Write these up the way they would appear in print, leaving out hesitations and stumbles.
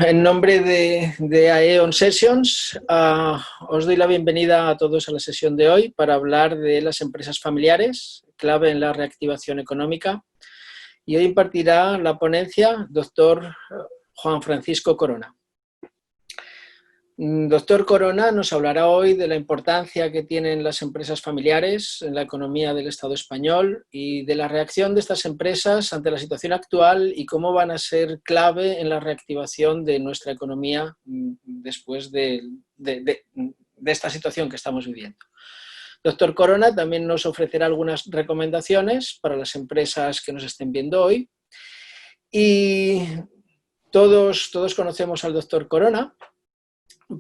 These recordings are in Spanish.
En nombre de Aeon Sessions, os doy la bienvenida a todos a la sesión de hoy para hablar de las empresas familiares, clave en la reactivación económica. Y hoy impartirá la ponencia doctor Juan Francisco Corona. Doctor Corona nos hablará hoy de la importancia que tienen las empresas familiares en la economía del Estado español y de la reacción de estas empresas ante la situación actual y cómo van a ser clave en la reactivación de nuestra economía después de esta situación que estamos viviendo. Doctor Corona también nos ofrecerá algunas recomendaciones para las empresas que nos estén viendo hoy. Y todos conocemos al doctor Corona,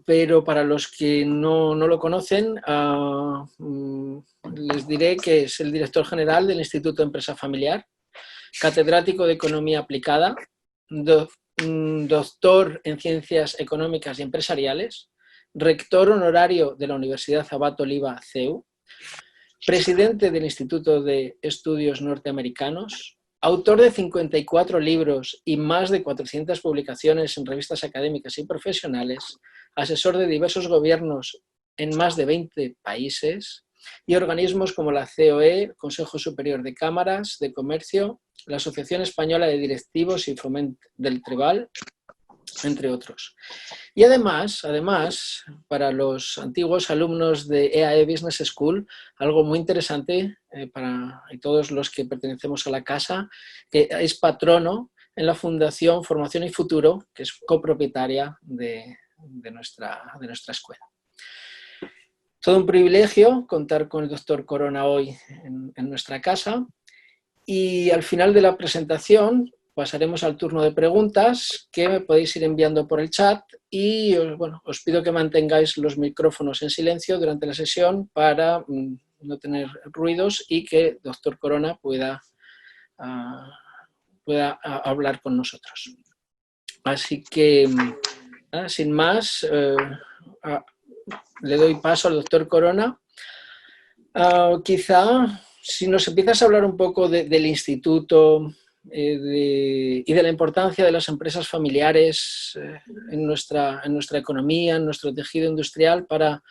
pero para los que no lo conocen, les diré que es el director general del Instituto de Empresa Familiar, catedrático de Economía Aplicada, doctor en Ciencias Económicas y Empresariales, rector honorario de la Universidad Abat Oliba CEU, presidente del Instituto de Estudios Norteamericanos, autor de 54 libros y más de 400 publicaciones en revistas académicas y profesionales, asesor de diversos gobiernos en más de 20 países y organismos como la COE, Consejo Superior de Cámaras de Comercio, la Asociación Española de Directivos y Foment del Treball, entre otros. Y además, para los antiguos alumnos de EAE Business School, algo muy interesante para todos los que pertenecemos a la casa, que es patrono en la Fundación Formación y Futuro, que es copropietaria de nuestra escuela. Todo un privilegio contar con el doctor Corona hoy en nuestra casa, y al final de la presentación pasaremos al turno de preguntas que me podéis ir enviando por el chat y bueno, os pido que mantengáis los micrófonos en silencio durante la sesión para no tener ruidos y que el doctor Corona pueda hablar con nosotros. Así que, sin más, le doy paso al doctor Corona. Quizá, si nos empiezas a hablar un poco del instituto y de la importancia de las empresas familiares en nuestra economía, en nuestro tejido industrial, para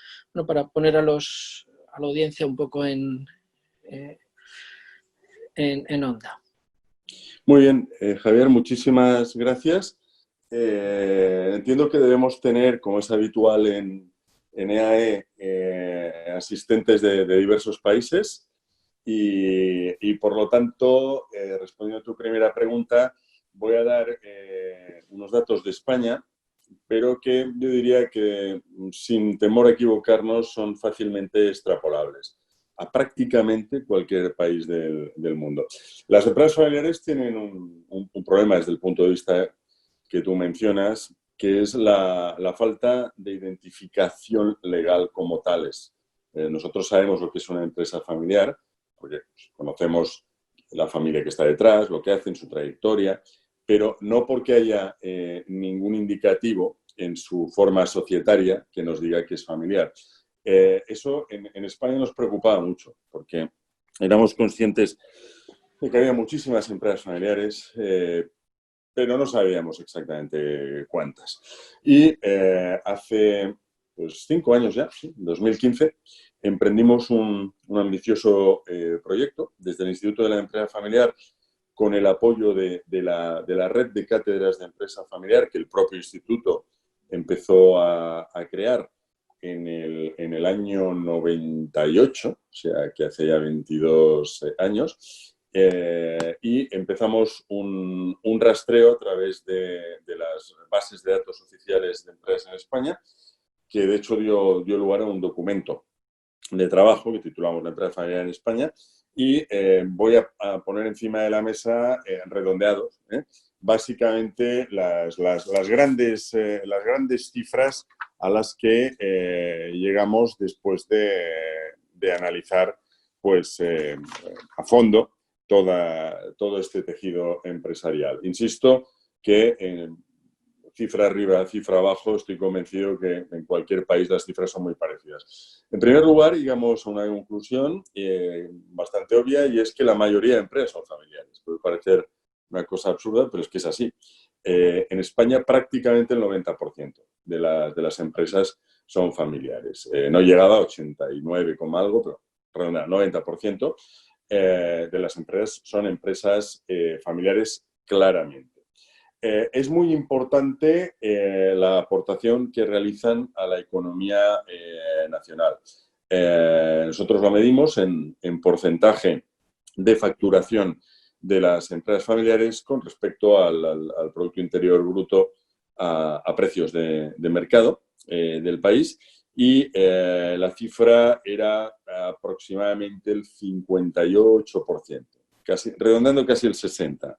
poner a la audiencia un poco en onda. Muy bien, Javier, muchísimas gracias. Entiendo que debemos tener, como es habitual en EAE, asistentes de diversos países y por lo tanto, respondiendo a tu primera pregunta, voy a dar unos datos de España, pero que yo diría que, sin temor a equivocarnos, son fácilmente extrapolables a prácticamente cualquier país del mundo. Las empresas familiares tienen un problema desde el punto de vista que tú mencionas, que es la falta de identificación legal como tales. Nosotros sabemos lo que es una empresa familiar, porque conocemos la familia que está detrás, lo que hacen, su trayectoria, pero no porque haya ningún indicativo en su forma societaria que nos diga que es familiar. Eso en España nos preocupaba mucho, porque éramos conscientes de que había muchísimas empresas familiares, pero no sabíamos exactamente cuántas. Y hace 5 años ya, en 2015, emprendimos un ambicioso proyecto desde el Instituto de la Empresa Familiar, con el apoyo de la red de cátedras de empresa familiar que el propio instituto empezó a crear en el año 98, o sea, que hace ya 22 años, y empezamos un rastreo a través de las bases de datos oficiales de empresas en España, que de hecho dio lugar a un documento de trabajo que titulamos La empresa familiar en España, y voy a poner encima de la mesa, redondeados, básicamente las grandes cifras a las que llegamos después de analizar a fondo todo este tejido empresarial. Insisto que cifra arriba, cifra abajo, estoy convencido que en cualquier país las cifras son muy parecidas. En primer lugar, llegamos a una conclusión bastante obvia, y es que la mayoría de empresas son familiares. Puede parecer una cosa absurda, pero es que es así. En España prácticamente el 90% de las empresas son familiares. No llegaba a 89, algo, pero redondear, 90% de las empresas son empresas familiares claramente. Es muy importante la aportación que realizan a la economía nacional. Nosotros lo medimos en porcentaje de facturación de las empresas familiares con respecto al Producto Interior Bruto a precios de mercado del país, y la cifra era aproximadamente el 58%, casi, redondeando casi el 60%.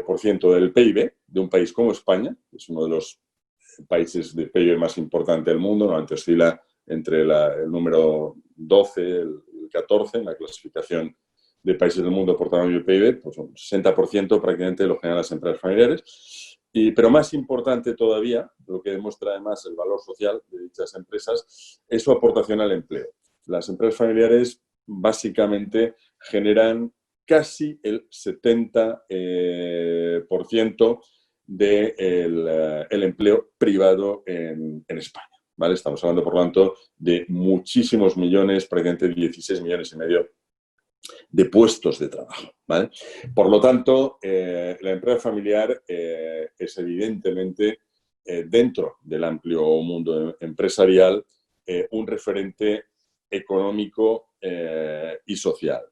Por ciento del PIB de un país como España, que es uno de los países de PIB más importante del mundo, normalmente oscila entre el número 12 y el 14 en la clasificación de países del mundo por tamaño de PIB, pues un 60% prácticamente lo generan las empresas familiares. Pero más importante todavía, lo que demuestra además el valor social de dichas empresas, es su aportación al empleo. Las empresas familiares básicamente generan casi el 70% del empleo privado en España. ¿Vale? Estamos hablando, por lo tanto, de muchísimos millones, prácticamente 16 millones y medio de puestos de trabajo. ¿Vale? Por lo tanto, la empresa familiar es evidentemente, dentro del amplio mundo empresarial, un referente económico y social.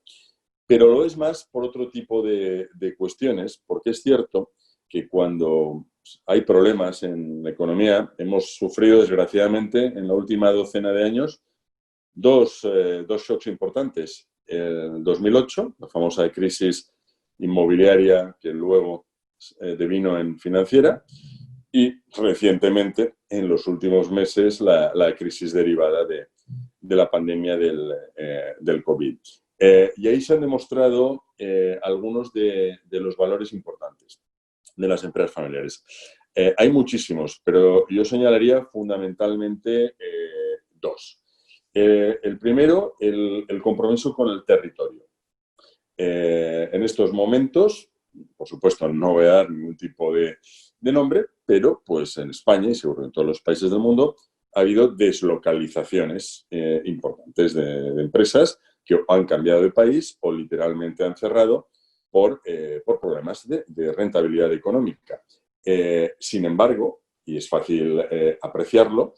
Pero lo es más por otro tipo de cuestiones, porque es cierto que cuando hay problemas en la economía, hemos sufrido, desgraciadamente, en la última docena de años, dos shocks importantes. El 2008, la famosa crisis inmobiliaria que luego devino en financiera, y recientemente, en los últimos meses, la crisis derivada de la pandemia del COVID. Y ahí se han demostrado algunos de los valores importantes de las empresas familiares. Hay muchísimos, pero yo señalaría fundamentalmente dos. El primero, el compromiso con el territorio. En estos momentos, por supuesto, no voy a dar ningún tipo de nombre, pero pues en España y seguro en todos los países del mundo ha habido deslocalizaciones importantes de empresas que han cambiado de país o literalmente han cerrado por problemas de rentabilidad económica. Sin embargo, y es fácil apreciarlo,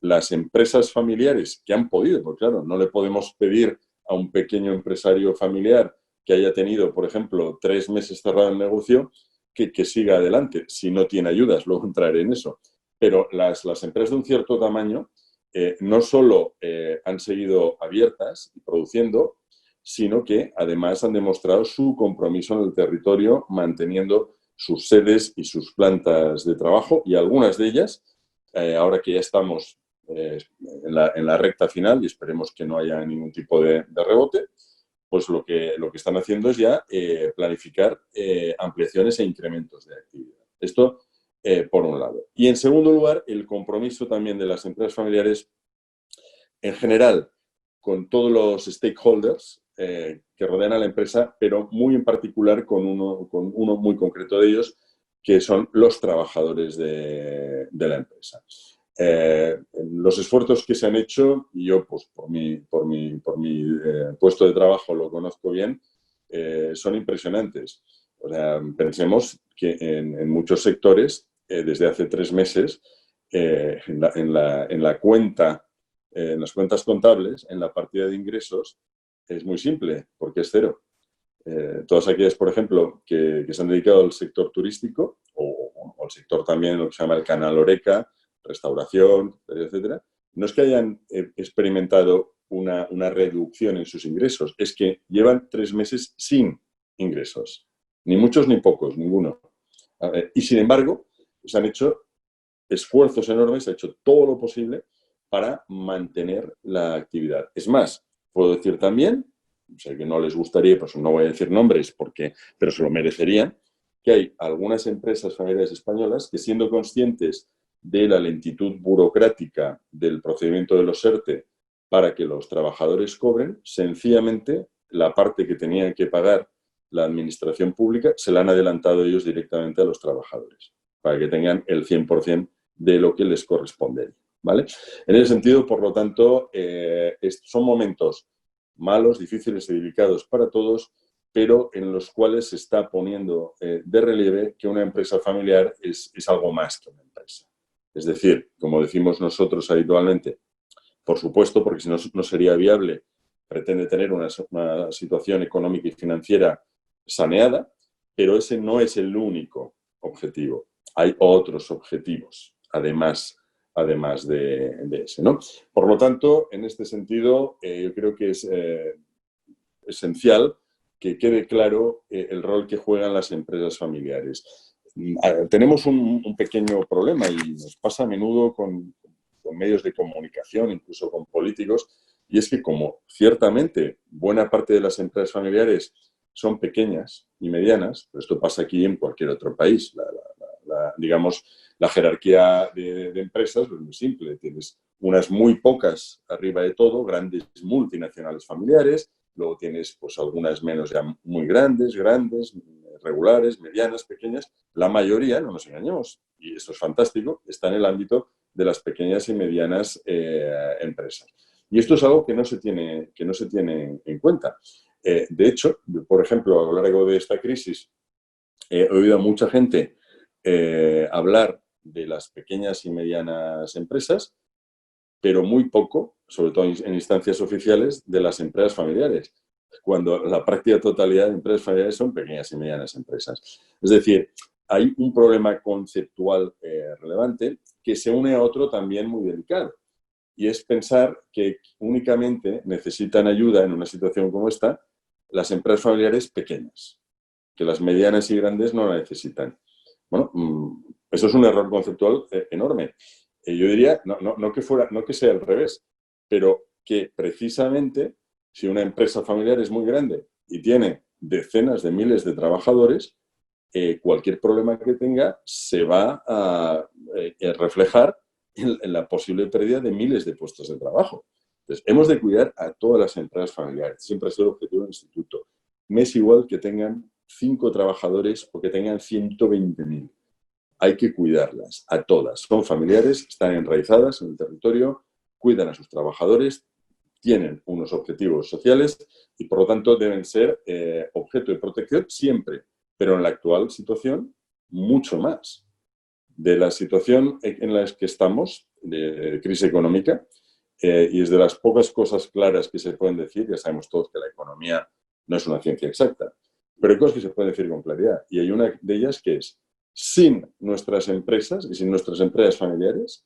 las empresas familiares que han podido, porque claro, no le podemos pedir a un pequeño empresario familiar que haya tenido, por ejemplo, 3 meses cerrado el negocio, que siga adelante, si no tiene ayudas, luego entraré en eso. Pero las empresas de un cierto tamaño no solo han seguido abiertas y produciendo, sino que además han demostrado su compromiso en el territorio, manteniendo sus sedes y sus plantas de trabajo, y algunas de ellas, ahora que ya estamos en la recta final y esperemos que no haya ningún tipo de rebote, pues lo que están haciendo es ya planificar ampliaciones e incrementos de actividad. Esto por un lado. Y en segundo lugar, el compromiso también de las empresas familiares en general con todos los stakeholders que rodean a la empresa, pero muy en particular con uno muy concreto de ellos, que son los trabajadores de la empresa. Los esfuerzos que se han hecho, y yo pues por mi puesto de trabajo lo conozco bien, son impresionantes. O sea, pensemos que en muchos sectores, desde hace 3 meses, en las cuentas contables, en la partida de ingresos, es muy simple, porque es cero. Todas aquellas, por ejemplo, que se han dedicado al sector turístico o al sector también, lo que se llama el canal Horeca, restauración, etcétera, no es que hayan experimentado una reducción en sus ingresos, es que llevan 3 meses sin ingresos. Ni muchos ni pocos, ninguno. Y sin embargo, se han hecho esfuerzos enormes, se ha hecho todo lo posible para mantener la actividad. Es más, puedo decir también, sé que no les gustaría, pues no voy a decir nombres, pero se lo merecerían, que hay algunas empresas familiares españolas que, siendo conscientes de la lentitud burocrática del procedimiento de los ERTE para que los trabajadores cobren, sencillamente la parte que tenían que pagar la administración pública, se la han adelantado ellos directamente a los trabajadores, para que tengan el 100% de lo que les corresponde, ¿vale? En ese sentido, por lo tanto, son momentos malos, difíciles y delicados para todos, pero en los cuales se está poniendo de relieve que una empresa familiar es algo más que una empresa. Es decir, como decimos nosotros habitualmente, por supuesto, porque si no, no sería viable, pretende tener una situación económica y financiera saneada, pero ese no es el único objetivo. Hay otros objetivos, además de ese, ¿no? Por lo tanto, en este sentido, yo creo que es esencial que quede claro el rol que juegan las empresas familiares. Tenemos un pequeño problema y nos pasa a menudo con medios de comunicación, incluso con políticos, y es que como ciertamente buena parte de las empresas familiares son pequeñas y medianas, pero esto pasa aquí en cualquier otro país, digamos, la jerarquía de empresas es muy simple. Tienes unas muy pocas arriba de todo, grandes multinacionales familiares, luego tienes pues algunas menos ya muy grandes, regulares, medianas, pequeñas. La mayoría, no nos engañemos, y esto es fantástico, está en el ámbito de las pequeñas y medianas empresas. Y esto es algo que no se tiene en cuenta. De hecho, por ejemplo, a lo largo de esta crisis he oído a mucha gente hablar de las pequeñas y medianas empresas, pero muy poco, sobre todo en instancias oficiales, de las empresas familiares, cuando la práctica totalidad de empresas familiares son pequeñas y medianas empresas. Es decir, hay un problema conceptual relevante que se une a otro también muy delicado, y es pensar que únicamente necesitan ayuda en una situación como esta las empresas familiares pequeñas, que las medianas y grandes no la necesitan. Bueno, eso es un error conceptual enorme. Yo diría, no que sea al revés, pero que precisamente si una empresa familiar es muy grande y tiene decenas de miles de trabajadores, cualquier problema que tenga se va a reflejar en la posible pérdida de miles de puestos de trabajo. Entonces, hemos de cuidar a todas las empresas familiares. Siempre ha sido el objetivo del instituto. Me es igual que tengan 5 trabajadores o que tengan 120.000. Hay que cuidarlas a todas. Son familiares, están enraizadas en el territorio, cuidan a sus trabajadores, tienen unos objetivos sociales y, por lo tanto, deben ser objeto de protección siempre, pero en la actual situación, mucho más. De la situación en la que estamos, de crisis económica, y es de las pocas cosas claras que se pueden decir, ya sabemos todos que la economía no es una ciencia exacta, pero hay cosas que se pueden decir con claridad. Y hay una de ellas que es, sin nuestras empresas y sin nuestras empresas familiares,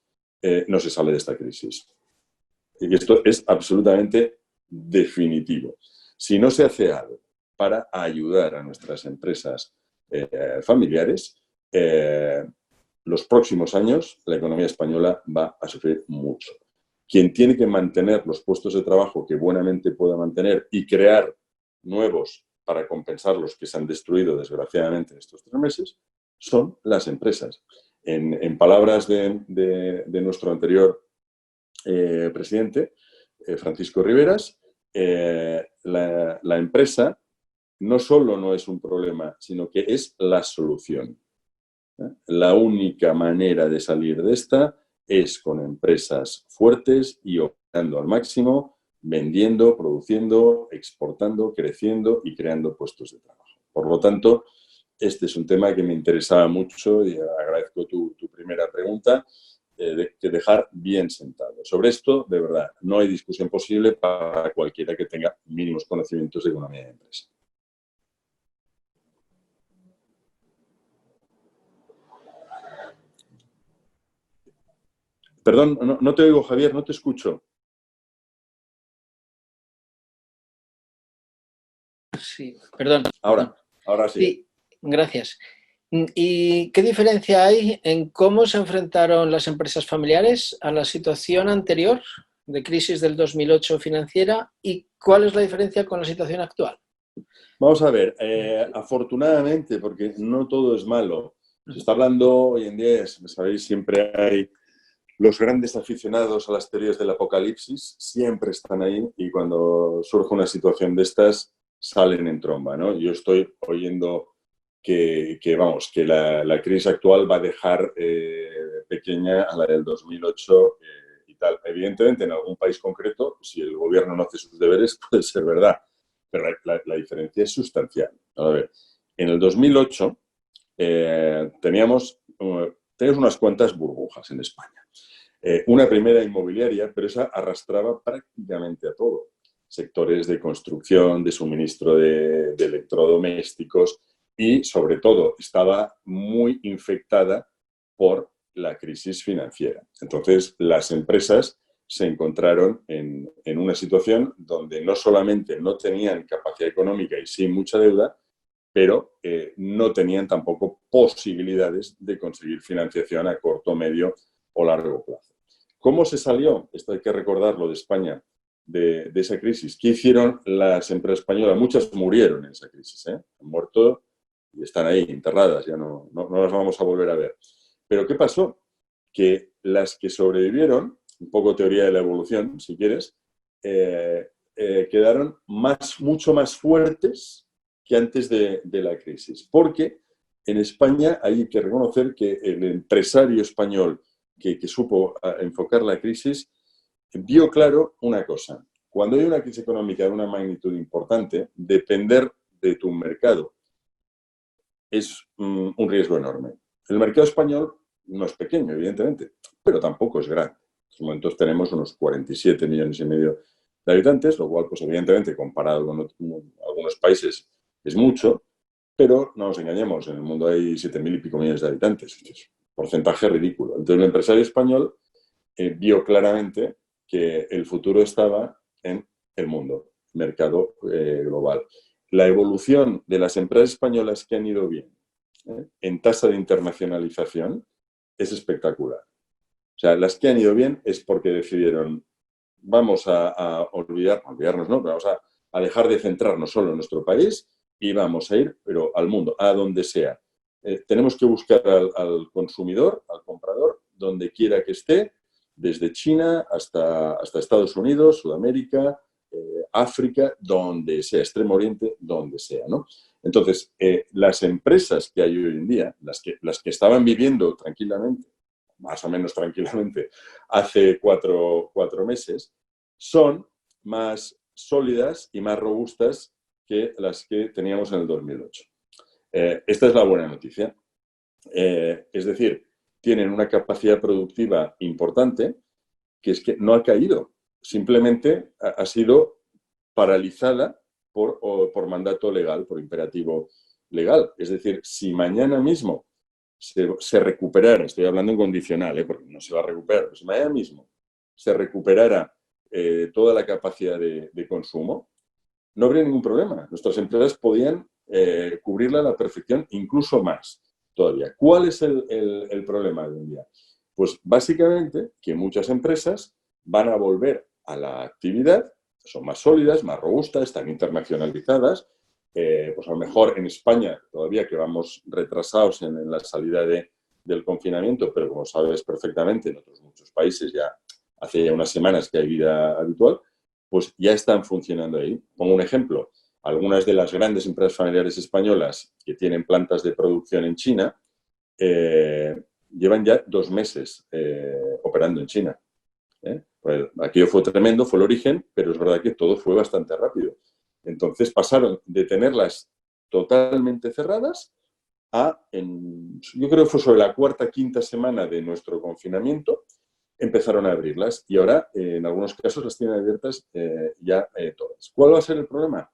no se sale de esta crisis. Y esto es absolutamente definitivo. Si no se hace algo para ayudar a nuestras empresas familiares, los próximos años la economía española va a sufrir mucho. Quien tiene que mantener los puestos de trabajo que buenamente pueda mantener y crear nuevos para compensar los que se han destruido desgraciadamente en estos 3 meses son las empresas. En palabras de nuestro anterior presidente, Francisco Riveras, la empresa no solo no es un problema, sino que es la solución. La única manera de salir de esta es con empresas fuertes y operando al máximo, vendiendo, produciendo, exportando, creciendo y creando puestos de trabajo. Por lo tanto, este es un tema que me interesaba mucho y agradezco tu primera pregunta, de dejar bien sentado. Sobre esto, de verdad, no hay discusión posible para cualquiera que tenga mínimos conocimientos de economía de empresa. Perdón, no te oigo, Javier, no te escucho. Sí, perdón. Ahora sí. Sí, gracias. ¿Y qué diferencia hay en cómo se enfrentaron las empresas familiares a la situación anterior de crisis del 2008 financiera y cuál es la diferencia con la situación actual? Vamos a ver, afortunadamente, porque no todo es malo, se está hablando hoy en día, sabéis, siempre hay los grandes aficionados a las teorías del apocalipsis, siempre están ahí y cuando surge una situación de estas salen en tromba, ¿no? Yo estoy oyendo vamos, que la crisis actual va a dejar pequeña a la del 2008 y tal. Evidentemente, en algún país concreto, si el gobierno no hace sus deberes, puede ser verdad, pero la diferencia es sustancial. A ver, en el 2008 teníamos unas cuantas burbujas en España. Una primera inmobiliaria, pero esa arrastraba prácticamente a todo. Sectores de construcción, de suministro de electrodomésticos y, sobre todo, estaba muy infectada por la crisis financiera. Entonces, las empresas se encontraron en una situación donde no solamente no tenían capacidad económica y sí mucha deuda, pero no tenían tampoco posibilidades de conseguir financiación a corto, medio o largo plazo. ¿Cómo se salió? Esto hay que recordarlo de España, de esa crisis. ¿Qué hicieron las empresas españolas? Muchas murieron en esa crisis, han muerto y están ahí enterradas, ya no las vamos a volver a ver. Pero ¿qué pasó? Que las que sobrevivieron, un poco teoría de la evolución, si quieres, quedaron mucho más fuertes que antes de la crisis. Porque en España hay que reconocer que el empresario español que supo enfocar la crisis vio claro una cosa. Cuando hay una crisis económica de una magnitud importante, depender de tu mercado es un riesgo enorme. El mercado español no es pequeño, evidentemente, pero tampoco es grande. En estos momentos tenemos unos 47 millones y medio de habitantes, lo cual, pues evidentemente, comparado con algunos países, es mucho, pero no nos engañemos, en el mundo hay 7.000 y pico millones de habitantes. Es un porcentaje ridículo. Entonces, el empresario español vio claramente que el futuro estaba en el mundo, mercado global. La evolución de las empresas españolas que han ido bien en tasa de internacionalización es espectacular. O sea, las que han ido bien es porque decidieron, vamos a olvidarnos, ¿no? Vamos a dejar de centrarnos solo en nuestro país y vamos a ir, pero al mundo, a donde sea. Tenemos que buscar al consumidor, al comprador, donde quiera que esté, desde China hasta Estados Unidos, Sudamérica, África, donde sea, Extremo Oriente, donde sea, ¿no? Entonces, las empresas que hay hoy en día, las que estaban viviendo tranquilamente, más o menos tranquilamente, hace cuatro meses, son más sólidas y más robustas que las que teníamos en el 2008. Esta es la buena noticia. Es decir, tienen una capacidad productiva importante que es que no ha caído, simplemente ha sido paralizada por mandato legal, por imperativo legal. Es decir, si mañana mismo se recuperara, estoy hablando en condicional, porque no se va a recuperar, pero si mañana mismo se recuperara toda la capacidad de consumo, no habría ningún problema. Nuestras empresas podían cubrirla a la perfección, incluso más todavía. ¿Cuál es el problema de hoy en día? Pues básicamente que muchas empresas van a volver a la actividad, son más sólidas, más robustas, están internacionalizadas. Pues a lo mejor en España todavía que vamos retrasados en la salida del confinamiento, pero como sabes perfectamente, en otros muchos países ya hace ya unas semanas que hay vida habitual, pues ya están funcionando ahí. Pongo un ejemplo. Algunas de las grandes empresas familiares españolas que tienen plantas de producción en China llevan ya 2 meses operando en China. Pues aquello fue tremendo, fue el origen, pero es verdad que todo fue bastante rápido. Entonces pasaron de tenerlas totalmente cerradas yo creo que fue sobre la cuarta, quinta semana de nuestro confinamiento, empezaron a abrirlas y ahora en algunos casos las tienen abiertas ya todas. ¿Cuál va a ser el problema?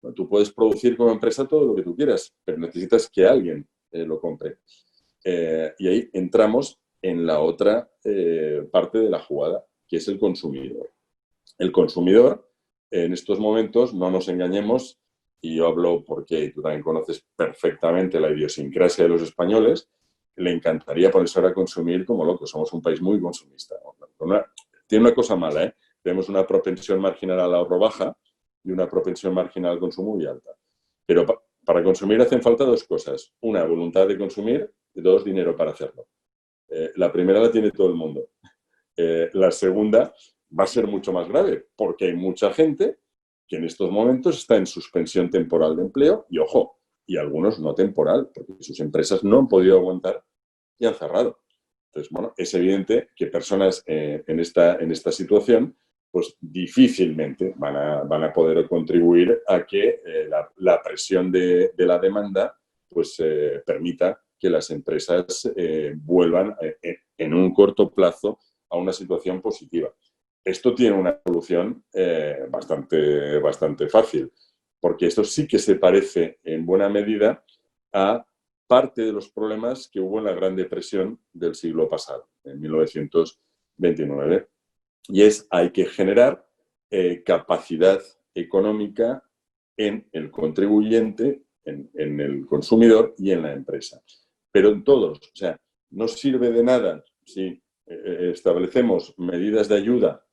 Bueno, tú puedes producir como empresa todo lo que tú quieras, pero necesitas que alguien lo compre. Y ahí entramos en la otra parte de la jugada, que es el consumidor. El consumidor, en estos momentos, no nos engañemos, y yo hablo porque tú también conoces perfectamente la idiosincrasia de los españoles, le encantaría ponerse ahora a consumir como locos. Somos un país muy consumista. Tiene una cosa mala, ¿eh? Tenemos una propensión marginal al ahorro baja y una propensión marginal al consumo muy alta. Pero para consumir hacen falta 2 cosas. Una, voluntad de consumir, y 2, dinero para hacerlo. La primera la tiene todo el mundo. La segunda va a ser mucho más grave, porque hay mucha gente que en estos momentos está en suspensión temporal de empleo y, ojo, y algunos no temporal, porque sus empresas no han podido aguantar y han cerrado. Entonces, bueno, es evidente que personas en esta situación pues difícilmente van a poder contribuir a que la presión de la demanda pues permita que las empresas vuelvan en un corto plazo a una situación positiva. Esto tiene una solución bastante fácil, porque esto sí que se parece en buena medida a parte de los problemas que hubo en la Gran Depresión del siglo pasado, en 1929. Y hay que generar capacidad económica en el contribuyente, en el consumidor y en la empresa. Pero en todos, o sea, no sirve de nada si establecemos medidas de ayuda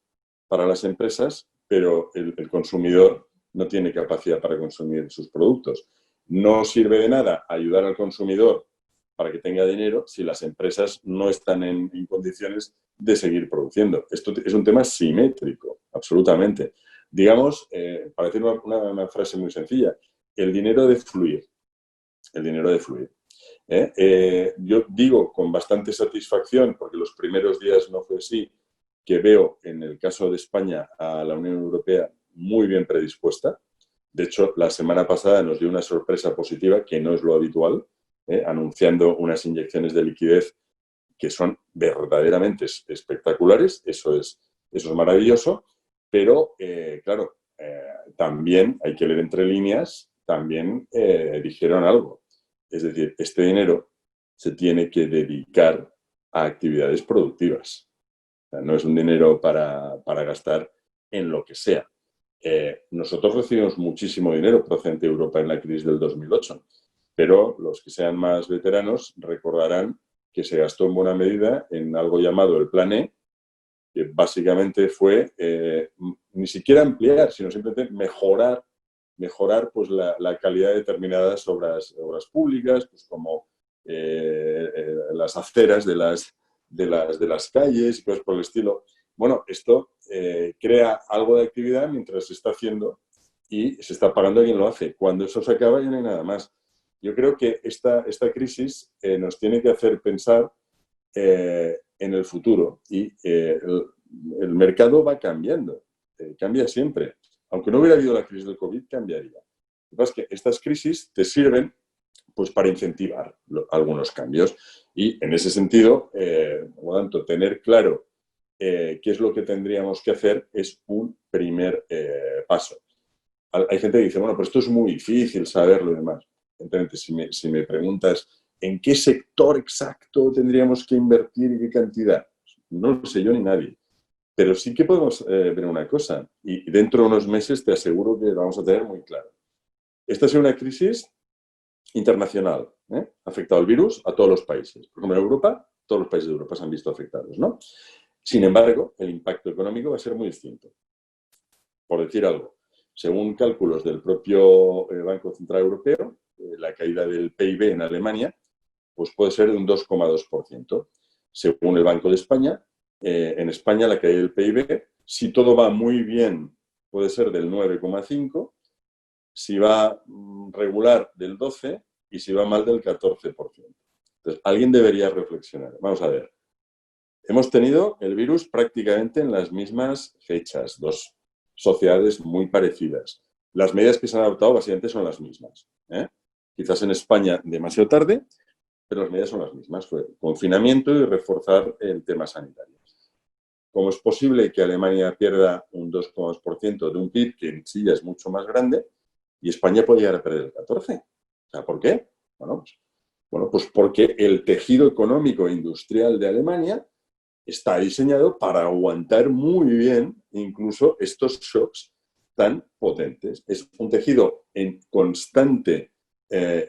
para las empresas, pero el consumidor no tiene capacidad para consumir sus productos. No sirve de nada ayudar al consumidor para que tenga dinero si las empresas no están en condiciones de seguir produciendo. Esto es un tema simétrico, absolutamente. Digamos, para decir una frase muy sencilla, el dinero de fluir. El dinero de fluir. Yo digo con bastante satisfacción, porque los primeros días no fue así, que veo en el caso de España a la Unión Europea muy bien predispuesta. De hecho, la semana pasada nos dio una sorpresa positiva, que no es lo habitual, anunciando unas inyecciones de liquidez que son verdaderamente espectaculares. Eso es maravilloso, pero claro, también hay que leer entre líneas, también dijeron algo. Es decir, este dinero se tiene que dedicar a actividades productivas. O sea, no es un dinero para gastar en lo que sea. Nosotros recibimos muchísimo dinero procedente de Europa en la crisis del 2008, pero los que sean más veteranos recordarán que se gastó en buena medida en algo llamado el Plan E, que básicamente fue ni siquiera ampliar, sino simplemente mejorar pues, la calidad de determinadas obras públicas, pues, como las aceras de las calles y cosas por el estilo. Bueno, esto crea algo de actividad mientras se está haciendo y se está pagando a quien lo hace. Cuando eso se acaba ya no hay nada más. Yo creo que esta crisis nos tiene que hacer pensar en el futuro y el mercado va cambiando, cambia siempre. Aunque no hubiera habido la crisis del COVID, cambiaría. Lo que pasa es que estas crisis te sirven pues, para incentivar algunos cambios y en ese sentido, por lo tanto, tener claro qué es lo que tendríamos que hacer es un primer paso. Hay gente que dice, bueno, pero esto es muy difícil saberlo y demás. Entonces, si me preguntas en qué sector exacto tendríamos que invertir y qué cantidad, no lo sé yo ni nadie. Pero sí que podemos ver una cosa, y dentro de unos meses te aseguro que lo vamos a tener muy claro. Esta es una crisis internacional. Ha afectado el virus a todos los países. Por ejemplo, en Europa, todos los países de Europa se han visto afectados, ¿no? Sin embargo, el impacto económico va a ser muy distinto. Por decir algo, según cálculos del propio Banco Central Europeo, la caída del PIB en Alemania pues puede ser de un 2,2%. Según el Banco de España, en España la caída del PIB, si todo va muy bien, puede ser del 9,5%, si va regular del 12% y si va mal del 14%. Entonces, alguien debería reflexionar. Vamos a ver. Hemos tenido el virus prácticamente en las mismas fechas, dos sociedades muy parecidas. Las medidas que se han adoptado básicamente son las mismas. Quizás en España demasiado tarde, pero las medidas son las mismas. Fue confinamiento y reforzar el tema sanitario. ¿Cómo es posible que Alemania pierda un 2,2% de un PIB que en sí ya es mucho más grande y España puede llegar a perder el 14%? O sea, ¿por qué? Bueno, pues porque el tejido económico e industrial de Alemania está diseñado para aguantar muy bien incluso estos shocks tan potentes. Es un tejido en constante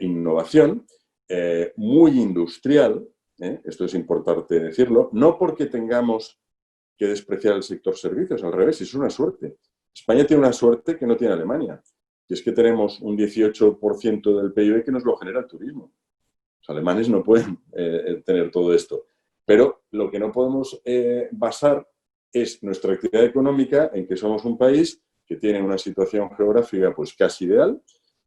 innovación, muy industrial, esto es importante decirlo, no porque tengamos que despreciar el sector servicios, al revés, es una suerte. España tiene una suerte que no tiene Alemania, y es que tenemos un 18% del PIB que nos lo genera el turismo. Los alemanes no pueden tener todo esto. Pero lo que no podemos basar es nuestra actividad económica en que somos un país que tienen una situación geográfica pues casi ideal,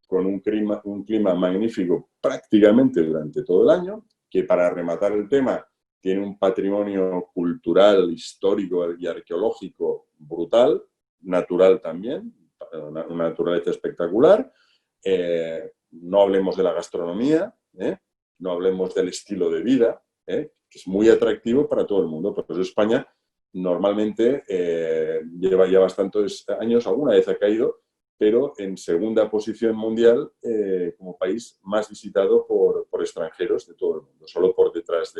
con un clima magnífico prácticamente durante todo el año, que para rematar el tema tiene un patrimonio cultural, histórico y arqueológico brutal, natural también, una naturaleza espectacular. No hablemos de la gastronomía, no hablemos del estilo de vida, que es muy atractivo para todo el mundo. Por eso España normalmente lleva ya bastantes años, alguna vez ha caído, pero en segunda posición mundial como país más visitado por extranjeros de todo el mundo, solo por detrás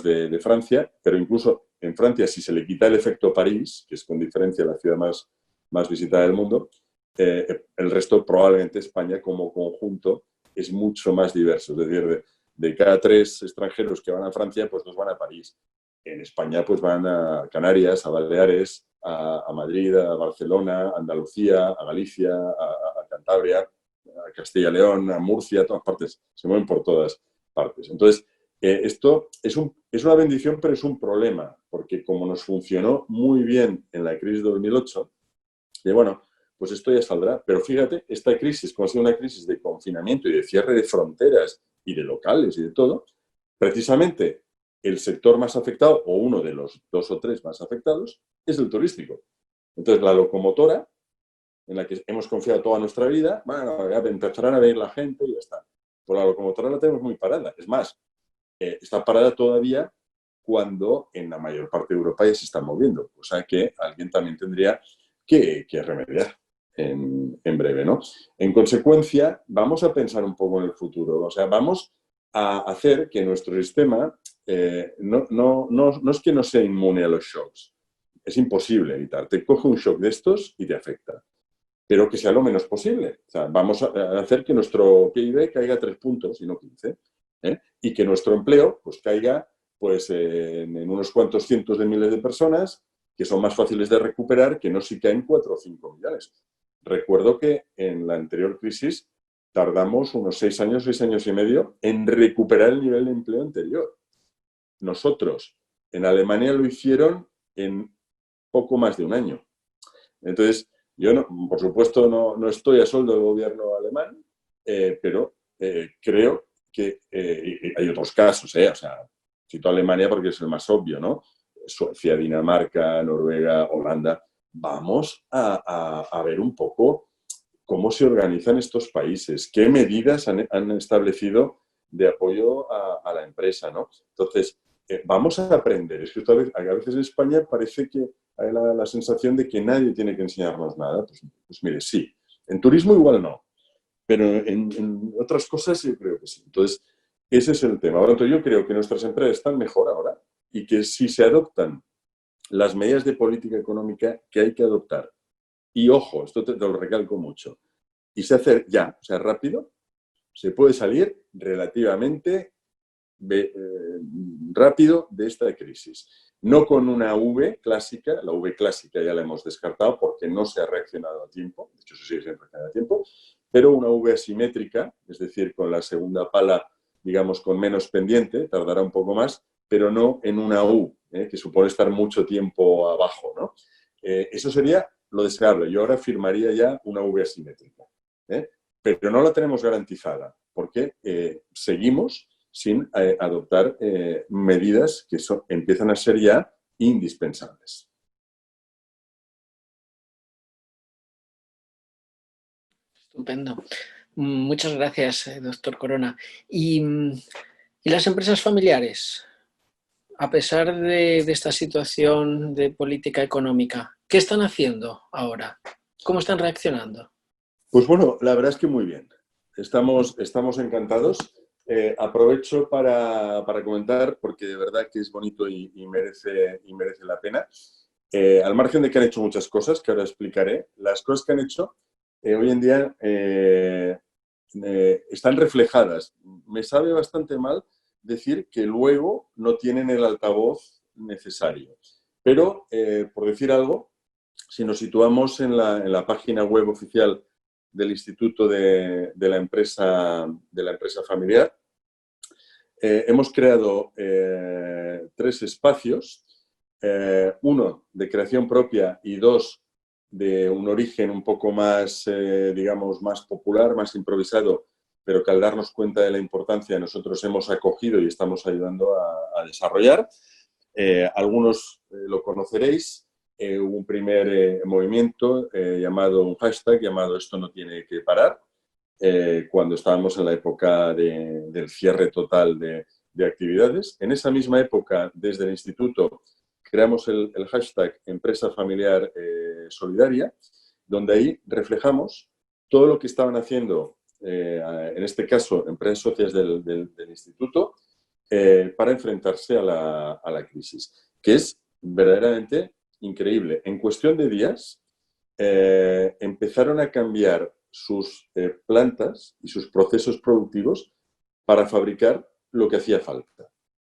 de Francia, pero incluso en Francia, si se le quita el efecto París, que es con diferencia la ciudad más visitada del mundo, el resto, probablemente España como conjunto, es mucho más diverso. Es decir, de cada 3 extranjeros que van a Francia, pues 2 van a París. En España pues van a Canarias, a Baleares, a Madrid, a Barcelona, a Andalucía, a Galicia, a Cantabria, a Castilla y León, a Murcia, a todas partes. Se mueven por todas partes. Entonces, esto es una bendición, pero es un problema, porque como nos funcionó muy bien en la crisis de 2008, bueno, pues esto ya saldrá. Pero fíjate, esta crisis, como ha sido una crisis de confinamiento y de cierre de fronteras y de locales y de todo, precisamente el sector más afectado, o uno de los 2 o 3 más afectados, es el turístico. Entonces, la locomotora, en la que hemos confiado toda nuestra vida, bueno, ya empezarán a venir la gente y ya está. Pues la locomotora la tenemos muy parada. Es más, está parada todavía cuando en la mayor parte de Europa ya se está moviendo. O sea que alguien también tendría que remediar en breve, ¿no? En consecuencia, vamos a pensar un poco en el futuro. O sea, vamos a hacer que nuestro sistema no es que no sea inmune a los shocks. Es imposible evitar. Te coge un shock de estos y te afecta. Pero que sea lo menos posible. O sea, vamos a hacer que nuestro PIB caiga 3 puntos y no 15. Y que nuestro empleo pues caiga pues, en unos cuantos cientos de miles de personas que son más fáciles de recuperar que no si caen 4 o 5 millones. Recuerdo que en la anterior crisis tardamos unos 6 años y medio en recuperar el nivel de empleo anterior. Nosotros en Alemania lo hicieron en poco más de un año. Entonces, yo, por supuesto, no estoy a sueldo del gobierno alemán, pero creo que hay otros casos, o sea, cito a Alemania porque es el más obvio, ¿no? Suecia, Dinamarca, Noruega, Holanda. Vamos a ver un poco cómo se organizan estos países, qué medidas han establecido de apoyo a la empresa, ¿no? Entonces, vamos a aprender. Es que a veces en España parece que hay la sensación de que nadie tiene que enseñarnos nada. Pues mire, sí. En turismo igual no, pero en otras cosas yo creo que sí. Entonces, ese es el tema. Por lo tanto, yo creo que nuestras empresas están mejor ahora y que si se adoptan las medidas de política económica que hay que adoptar, y ojo, esto te lo recalco mucho, y se hace ya, o sea, rápido, se puede salir relativamente rápido de esta crisis. No con una V clásica, la V clásica ya la hemos descartado porque no se ha reaccionado a tiempo, de hecho se sigue sin reaccionar a tiempo, pero una V asimétrica, es decir, con la segunda pala, digamos, con menos pendiente, tardará un poco más, pero no en una U, que supone estar mucho tiempo abajo, ¿no? Eso sería lo deseable. Yo ahora firmaría ya una V asimétrica, pero no la tenemos garantizada porque seguimos sin adoptar medidas que empiezan a ser ya indispensables. Estupendo. Muchas gracias, doctor Corona. ¿Y las empresas familiares? A pesar de esta situación de política económica, ¿qué están haciendo ahora? ¿Cómo están reaccionando? Pues bueno, la verdad es que muy bien. Estamos encantados. Aprovecho para comentar, porque de verdad que es bonito y merece la pena. Al margen de que han hecho muchas cosas, que ahora explicaré, las cosas que han hecho hoy en día están reflejadas. Me sabe bastante mal decir que luego no tienen el altavoz necesario. Pero, por decir algo, si nos situamos en la página web oficial del Instituto de la empresa familiar, hemos creado 3 espacios, uno de creación propia y 2 de un origen un poco más, digamos, más popular, más improvisado, pero que al darnos cuenta de la importancia nosotros hemos acogido y estamos ayudando a desarrollar. Algunos lo conoceréis. Hubo un primer movimiento llamado, un hashtag llamado "Esto no tiene que parar", cuando estábamos en la época del cierre total de actividades. En esa misma época, desde el instituto, creamos el hashtag Empresa Familiar Solidaria, donde ahí reflejamos todo lo que estaban haciendo, en este caso, empresas socias del instituto, para enfrentarse a la crisis, que es verdaderamente increíble. En cuestión de días, empezaron a cambiar sus plantas y sus procesos productivos para fabricar lo que hacía falta.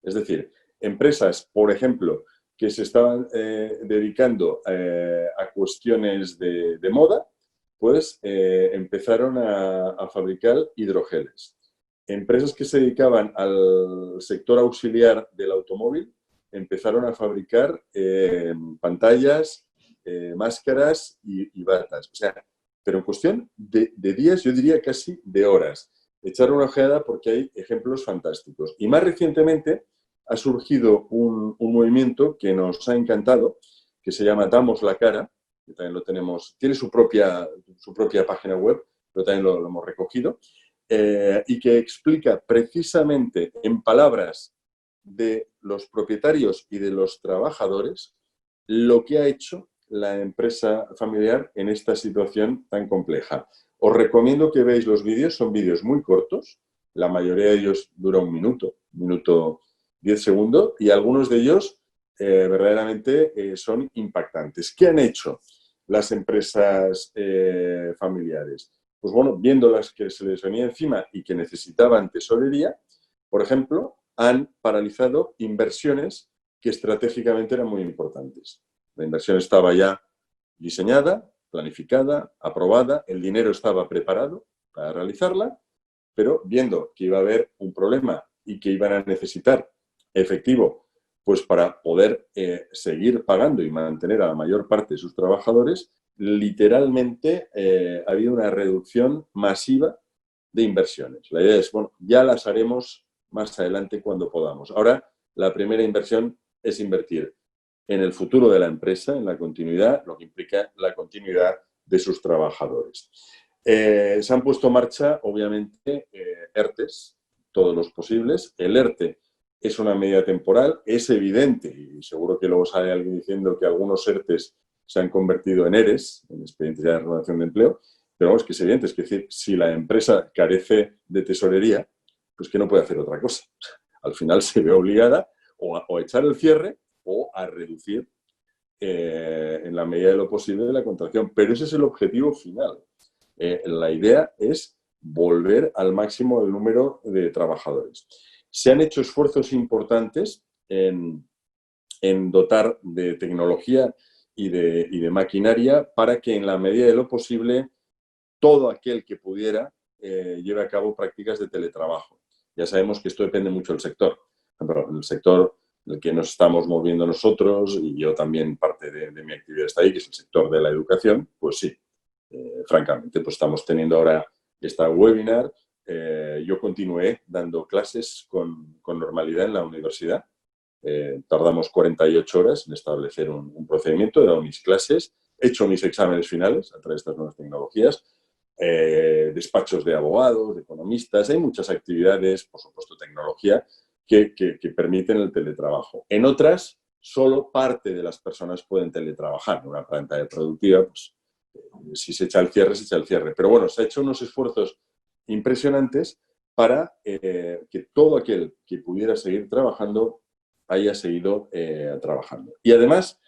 Es decir, empresas, por ejemplo, que se estaban dedicando a cuestiones de moda, pues empezaron a fabricar hidrogeles. Empresas que se dedicaban al sector auxiliar del automóvil empezaron a fabricar pantallas, máscaras y batas. O sea, pero en cuestión de días, yo diría casi de horas. Echar una ojeada porque hay ejemplos fantásticos. Y más recientemente ha surgido un movimiento que nos ha encantado, que se llama Damos la Cara, que también lo tenemos, tiene su propia página web, pero también lo hemos recogido, y que explica precisamente en palabras de los propietarios y de los trabajadores lo que ha hecho la empresa familiar en esta situación tan compleja. Os recomiendo que veáis los vídeos, son vídeos muy cortos, la mayoría de ellos dura un minuto 10 segundos, y algunos de ellos verdaderamente son impactantes. ¿Qué han hecho las empresas familiares? Pues bueno, viendo las que se les venía encima y que necesitaban tesorería, por ejemplo, han paralizado inversiones que estratégicamente eran muy importantes. La inversión estaba ya diseñada, planificada, aprobada, el dinero estaba preparado para realizarla, pero viendo que iba a haber un problema y que iban a necesitar efectivo pues para poder seguir pagando y mantener a la mayor parte de sus trabajadores, literalmente ha habido una reducción masiva de inversiones. La idea es, bueno, ya las haremos más adelante cuando podamos. Ahora, la primera inversión es invertir en el futuro de la empresa, en la continuidad, lo que implica la continuidad de sus trabajadores. Se han puesto en marcha, obviamente, ERTEs, todos los posibles. El ERTE es una medida temporal, es evidente, y seguro que luego sale alguien diciendo que algunos ERTEs se han convertido en ERES, en expedientes de regulación de empleo, pero vamos, que es evidente, es decir, si la empresa carece de tesorería, pues que no puede hacer otra cosa. Al final se ve obligada o a echar el cierre o a reducir en la medida de lo posible la contracción. Pero ese es el objetivo final. La idea es volver al máximo el número de trabajadores. Se han hecho esfuerzos importantes en dotar de tecnología y de maquinaria para que en la medida de lo posible todo aquel que pudiera lleve a cabo prácticas de teletrabajo. Ya sabemos que esto depende mucho del sector. Pero en el sector en el que nos estamos moviendo nosotros, y yo también parte de mi actividad está ahí, que es el sector de la educación, pues sí, francamente, pues estamos teniendo ahora esta webinar. Yo continué dando clases con normalidad en la universidad. Tardamos 48 horas en establecer un procedimiento, he dado mis clases, he hecho mis exámenes finales a través de estas nuevas tecnologías, despachos de abogados, de economistas, hay muchas actividades, por supuesto tecnología, que permiten el teletrabajo. En otras, solo parte de las personas pueden teletrabajar. En una planta productiva, pues, si se echa el cierre, se echa el cierre. Pero bueno, se ha hecho unos esfuerzos impresionantes para que todo aquel que pudiera seguir trabajando haya seguido trabajando. Y además,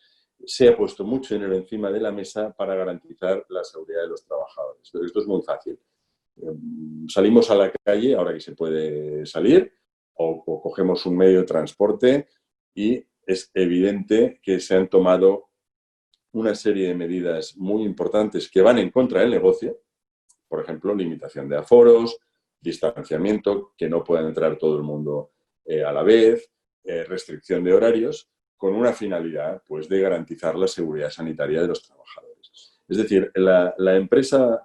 se ha puesto mucho dinero encima de la mesa para garantizar la seguridad de los trabajadores. Pero esto es muy fácil. Salimos a la calle, ahora que se puede salir, o cogemos un medio de transporte y es evidente que se han tomado una serie de medidas muy importantes que van en contra del negocio. Por ejemplo, limitación de aforos, distanciamiento, que no pueda entrar todo el mundo a la vez, restricción de horarios, con una finalidad pues, de garantizar la seguridad sanitaria de los trabajadores. Es decir, la empresa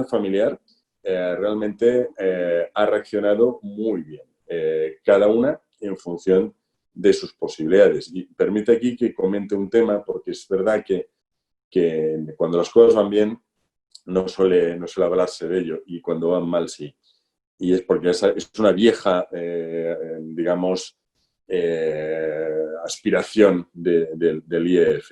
familiar realmente ha reaccionado muy bien, cada una en función de sus posibilidades. Y permite aquí que comente un tema, porque es verdad que cuando las cosas van bien no suele hablarse de ello, y cuando van mal sí. Y es porque es una vieja, digamos, aspiración del IEF.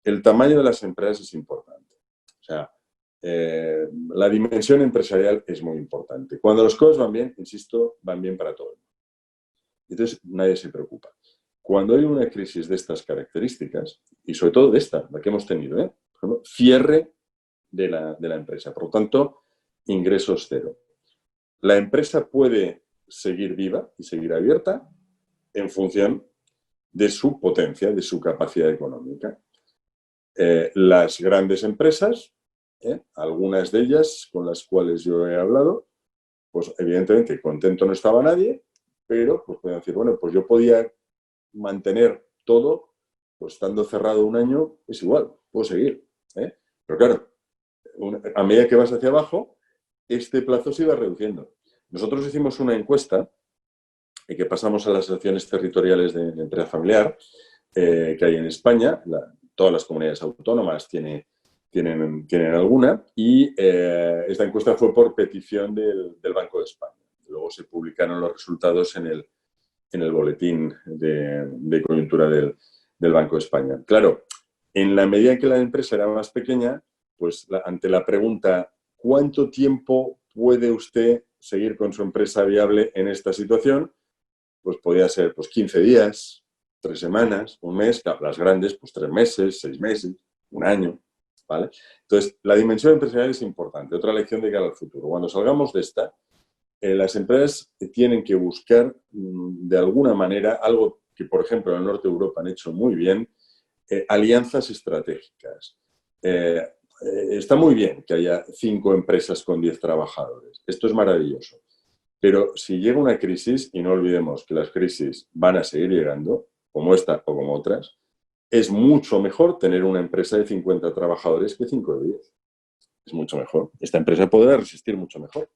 El tamaño de las empresas es importante. O sea, la dimensión empresarial es muy importante. Cuando las cosas van bien, insisto, van bien para todo el mundo. Entonces, nadie se preocupa. Cuando hay una crisis de estas características, y sobre todo de esta, la que hemos tenido, por ejemplo, cierre de la empresa. Por lo tanto, ingresos cero. La empresa puede seguir viva y seguir abierta en función de su potencia, de su capacidad económica. Las grandes empresas, algunas de ellas con las cuales yo he hablado, pues evidentemente contento no estaba nadie, pero pues pueden decir, bueno, pues yo podía mantener todo, pues estando cerrado un año, es igual, puedo seguir. Pero claro, a medida que vas hacia abajo, este plazo se iba reduciendo. Nosotros hicimos una encuesta y que pasamos a las asociaciones territoriales de empresa familiar que hay en España. Todas las comunidades autónomas tienen alguna, y esta encuesta fue por petición del Banco de España. Luego se publicaron los resultados en el boletín de coyuntura del Banco de España. Claro, en la medida en que la empresa era más pequeña, pues ante la pregunta ¿cuánto tiempo puede usted seguir con su empresa viable en esta situación? Pues podía ser pues 15 días, 3 semanas, un mes, las grandes pues 3 meses, 6 meses, un año, ¿vale? Entonces, la dimensión empresarial es importante. Otra lección de cara al futuro. Cuando salgamos de esta, las empresas tienen que buscar de alguna manera algo que, por ejemplo, en el norte de Europa han hecho muy bien, alianzas estratégicas. Está muy bien que haya 5 empresas con 10 trabajadores. Esto es maravilloso. Pero si llega una crisis, y no olvidemos que las crisis van a seguir llegando, como esta o como otras, es mucho mejor tener una empresa de 50 trabajadores que 5 de 10. Es mucho mejor. Esta empresa podrá resistir mucho mejor.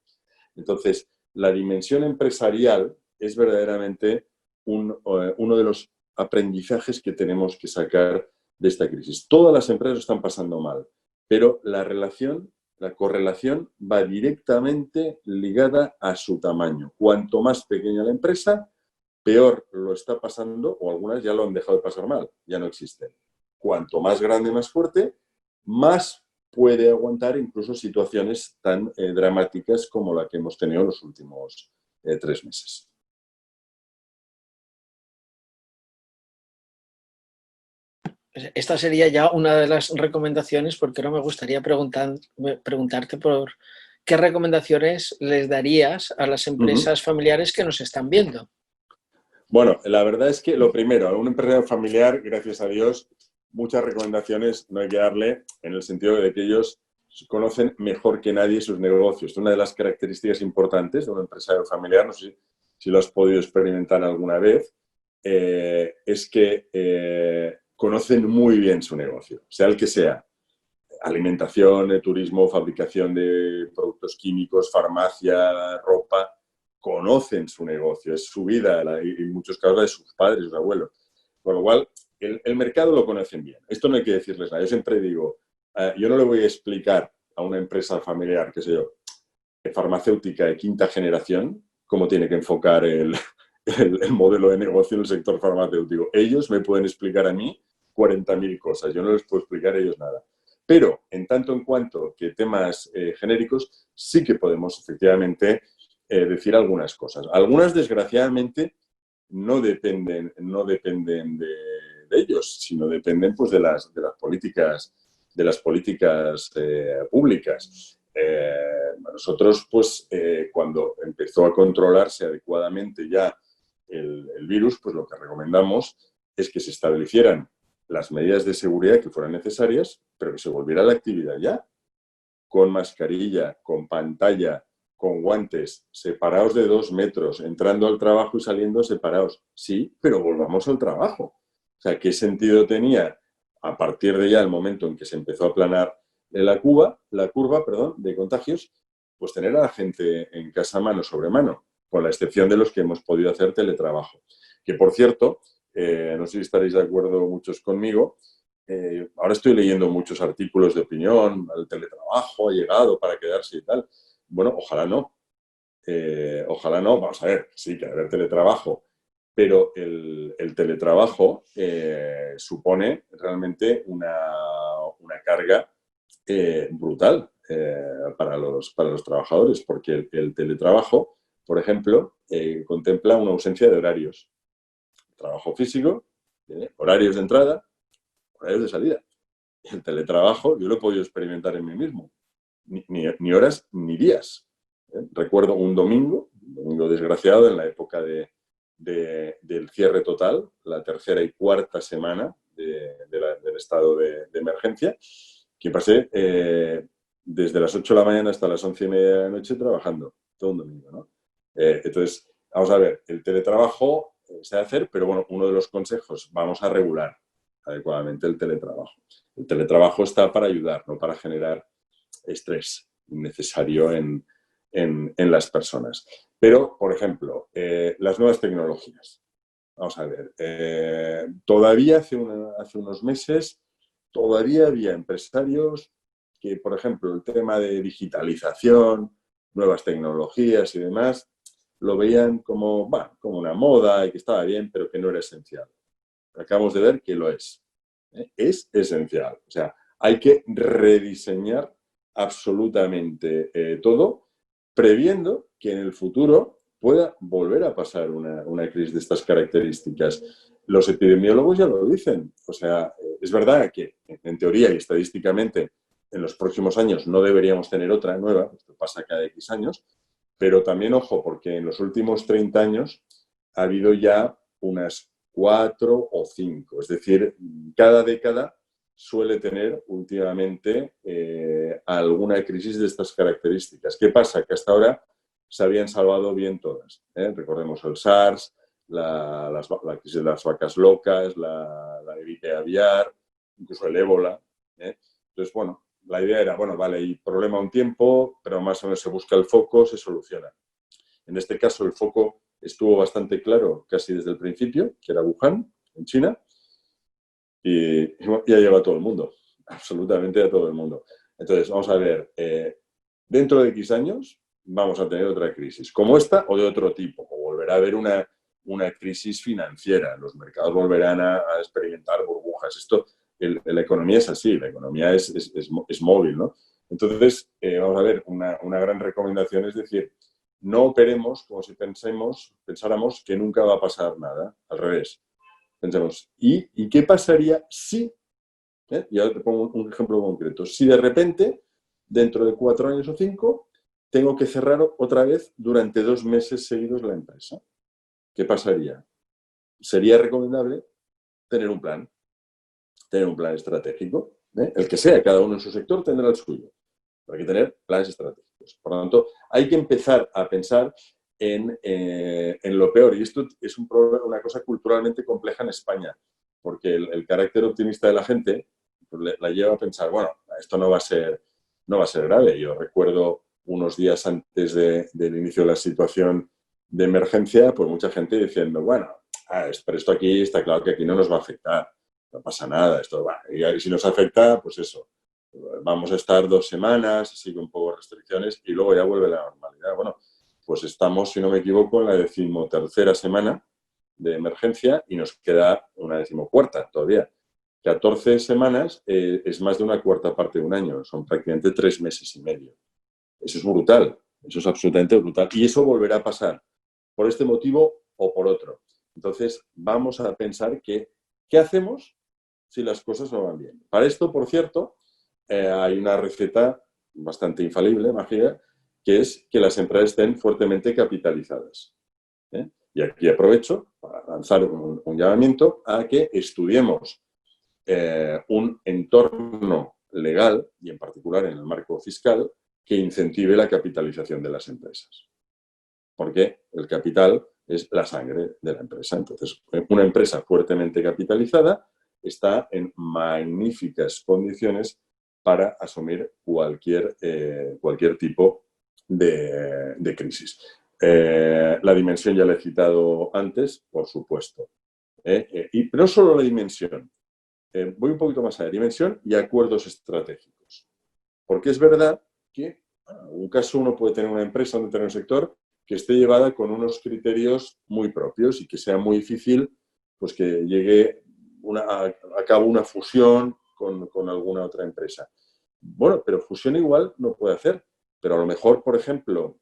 Entonces, la dimensión empresarial es verdaderamente uno de los aprendizajes que tenemos que sacar de esta crisis. Todas las empresas están pasando mal, pero la correlación va directamente ligada a su tamaño. Cuanto más pequeña la empresa, peor lo está pasando, o algunas ya lo han dejado de pasar mal, ya no existen. Cuanto más grande, más fuerte, más puede aguantar incluso situaciones tan dramáticas como la que hemos tenido en los últimos 3 meses. Esta sería ya una de las recomendaciones, porque ahora me gustaría preguntarte por qué recomendaciones les darías a las empresas familiares que nos están viendo. Bueno, la verdad es que lo primero, a una empresa familiar, gracias a Dios, muchas recomendaciones no hay que darle, en el sentido de que ellos conocen mejor que nadie sus negocios. Una de las características importantes de un empresario familiar, no sé si lo has podido experimentar alguna vez, es que conocen muy bien su negocio, sea el que sea. Alimentación, turismo, fabricación de productos químicos, farmacia, ropa, conocen su negocio, es su vida, y en muchos casos de sus padres, sus abuelos. Con lo cual, el mercado lo conocen bien. Esto no hay que decirles nada. Yo siempre digo, yo no le voy a explicar a una empresa familiar, qué sé yo, farmacéutica de 5ª generación, cómo tiene que enfocar el modelo de negocio en el sector farmacéutico. Ellos me pueden explicar a mí 40.000 cosas. Yo no les puedo explicar a ellos nada. Pero, en tanto en cuanto que temas genéricos, sí que podemos efectivamente decir algunas cosas. Algunas, desgraciadamente, no dependen de ellos, sino dependen pues, de las políticas públicas. Nosotros, pues, cuando empezó a controlarse adecuadamente ya el virus, pues lo que recomendamos es que se establecieran las medidas de seguridad que fueran necesarias, pero que se volviera a la actividad ya, con mascarilla, con pantalla, con guantes, separados de 2 metros, entrando al trabajo y saliendo separados. Sí, pero volvamos al trabajo. O sea, ¿qué sentido tenía a partir de ya el momento en que se empezó a aplanar la curva, perdón, de contagios, pues tener a la gente en casa mano sobre mano, con la excepción de los que hemos podido hacer teletrabajo. Que, por cierto, no sé si estaréis de acuerdo muchos conmigo, ahora estoy leyendo muchos artículos de opinión, el teletrabajo ha llegado para quedarse y tal. Bueno, ojalá no. Ojalá no, vamos a ver, sí, que debe haber teletrabajo, pero el teletrabajo supone realmente una carga brutal para los trabajadores, porque el teletrabajo, por ejemplo, contempla una ausencia de horarios. Trabajo físico, horarios de entrada, horarios de salida. El teletrabajo, yo lo he podido experimentar en mí mismo. Ni horas ni días. Recuerdo un domingo desgraciado en la época del cierre total, la tercera y cuarta semana del estado de emergencia, que pasé desde las 8 de la mañana hasta las 11:30 de la noche trabajando, todo un domingo, ¿no? Entonces, vamos a ver, el teletrabajo se ha de hacer, pero bueno, uno de los consejos, vamos a regular adecuadamente el teletrabajo. El teletrabajo está para ayudar, no para generar estrés innecesario en las personas. Pero, por ejemplo, las nuevas tecnologías. Vamos a ver, todavía hace unos meses, todavía había empresarios que, por ejemplo, el tema de digitalización, nuevas tecnologías y demás, lo veían como, bueno, como una moda y que estaba bien, pero que no era esencial. Acabamos de ver que lo es. Es esencial. O sea, hay que rediseñar absolutamente todo, previendo que en el futuro pueda volver a pasar una crisis de estas características. Los epidemiólogos ya lo dicen. O sea, es verdad que en teoría y estadísticamente en los próximos años no deberíamos tener otra nueva, esto pasa cada X años, pero también, ojo, porque en los últimos 30 años ha habido ya unas 4 o 5. Es decir, cada década suele tener últimamente alguna crisis de estas características. ¿Qué pasa? Que hasta ahora se habían salvado bien todas. Recordemos el SARS, la crisis de las vacas locas, la gripe aviar, incluso el ébola. Entonces, bueno, la idea era, bueno, vale, hay problema un tiempo, pero más o menos se busca el foco, se soluciona. En este caso, el foco estuvo bastante claro casi desde el principio, que era Wuhan, en China, y ya llegó a todo el mundo, absolutamente a todo el mundo. Entonces, vamos a ver, dentro de X años vamos a tener otra crisis, como esta o de otro tipo, o volverá a haber una crisis financiera, los mercados volverán a experimentar burbujas. La economía es así, la economía es móvil, ¿no? Entonces, vamos a ver, una gran recomendación es decir, no operemos como si pensáramos que nunca va a pasar nada, al revés. Pensemos, ¿y qué pasaría si, y ahora te pongo un ejemplo concreto, si de repente, dentro de 4 años o 5, tengo que cerrar otra vez durante 2 meses seguidos la empresa? ¿Qué pasaría? Sería recomendable tener un plan estratégico, el que sea, cada uno en su sector tendrá el suyo. Hay que tener planes estratégicos. Por lo tanto, hay que empezar a pensar en lo peor. Y esto es una cosa culturalmente compleja en España, porque el carácter optimista de la gente pues, la lleva a pensar, bueno, esto no va a ser grave. Yo recuerdo unos días antes del inicio de la situación de emergencia, pues mucha gente diciendo, bueno, pero esto aquí está claro que aquí no nos va a afectar, no pasa nada, esto va. Y si nos afecta, pues eso. Vamos a estar 2 semanas, sigue un poco restricciones y luego ya vuelve la normalidad. Bueno, pues estamos, si no me equivoco, en la 13ª semana de emergencia y nos queda una 14ª todavía. 14 semanas es más de una cuarta parte de un año, son prácticamente 3 meses y medio. Eso es brutal, eso es absolutamente brutal. Y eso volverá a pasar por este motivo o por otro. Entonces, vamos a pensar qué hacemos si las cosas no van bien. Para esto, por cierto, hay una receta bastante infalible, mágica, que es que las empresas estén fuertemente capitalizadas. Y aquí aprovecho para lanzar un llamamiento a que estudiemos un entorno legal, y en particular en el marco fiscal, que incentive la capitalización de las empresas. Porque el capital es la sangre de la empresa. Entonces, una empresa fuertemente capitalizada está en magníficas condiciones para asumir cualquier tipo de crisis. La dimensión ya la he citado antes, por supuesto. Pero no solo la dimensión. Voy un poquito más allá. Dimensión y acuerdos estratégicos. Porque es verdad que, en un caso, uno puede tener una empresa, un determinado sector, que esté llevada con unos criterios muy propios y que sea muy difícil pues, que llegue a cabo una fusión con alguna otra empresa. Bueno, pero fusión igual no puede hacer. Pero a lo mejor, por ejemplo,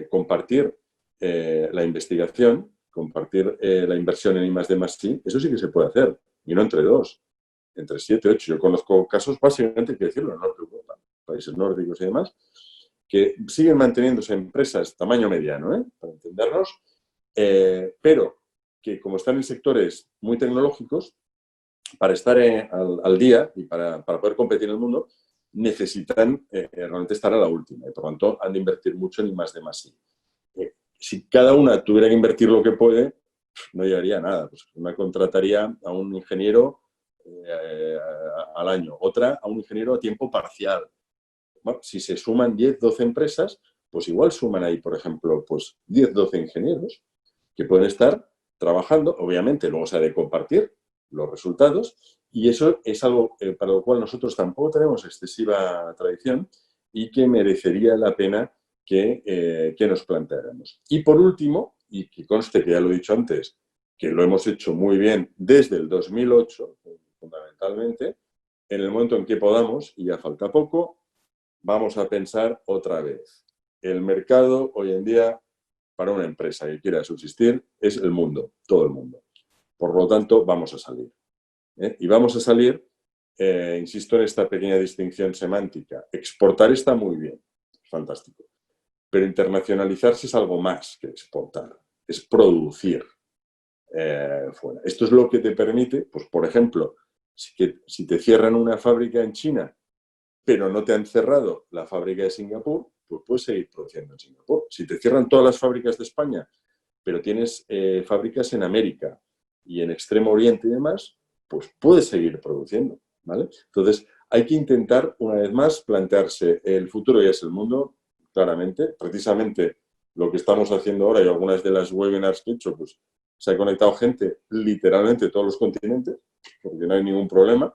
compartir la investigación, compartir la inversión en I+D+I, eso sí que se puede hacer. Y no entre dos, entre 7, 8. Yo conozco casos, básicamente, hay que decirlo, en Norte Europa, países nórdicos y demás, que siguen manteniéndose empresas tamaño mediano, para entendernos, pero que como están en sectores muy tecnológicos, para estar al día y para poder competir en el mundo, necesitan realmente estar a la última. Y por lo tanto, han de invertir mucho en I+D+I. Si cada una tuviera que invertir lo que puede, no llegaría a nada. Pues una contrataría a un ingeniero al año, otra a un ingeniero a tiempo parcial. Bueno, si se suman 10, 12 empresas, pues igual suman ahí, por ejemplo, pues 10, 12 ingenieros que pueden estar trabajando. Obviamente, luego se ha de compartir los resultados y eso es algo para lo cual nosotros tampoco tenemos excesiva tradición y que merecería la pena que nos planteáramos. Y por último, y que conste que ya lo he dicho antes, que lo hemos hecho muy bien desde el 2008, fundamentalmente, en el momento en que podamos, y ya falta poco, vamos a pensar otra vez. El mercado hoy en día, para una empresa que quiera subsistir, es el mundo, todo el mundo. Por lo tanto, vamos a salir. Y vamos a salir, insisto en esta pequeña distinción semántica. Exportar está muy bien, fantástico. Pero internacionalizarse es algo más que exportar, es producir fuera. Esto es lo que te permite, pues por ejemplo, si te cierran una fábrica en China, pero no te han cerrado la fábrica de Singapur, pues puedes seguir produciendo en Singapur. Si te cierran todas las fábricas de España, pero tienes fábricas en América y en Extremo Oriente y demás, pues puedes seguir produciendo, ¿vale? Entonces, hay que intentar, una vez más, plantearse el futuro y es el mundo, claramente. Precisamente lo que estamos haciendo ahora y algunas de las webinars que he hecho, pues se ha conectado gente literalmente de todos los continentes, porque no hay ningún problema.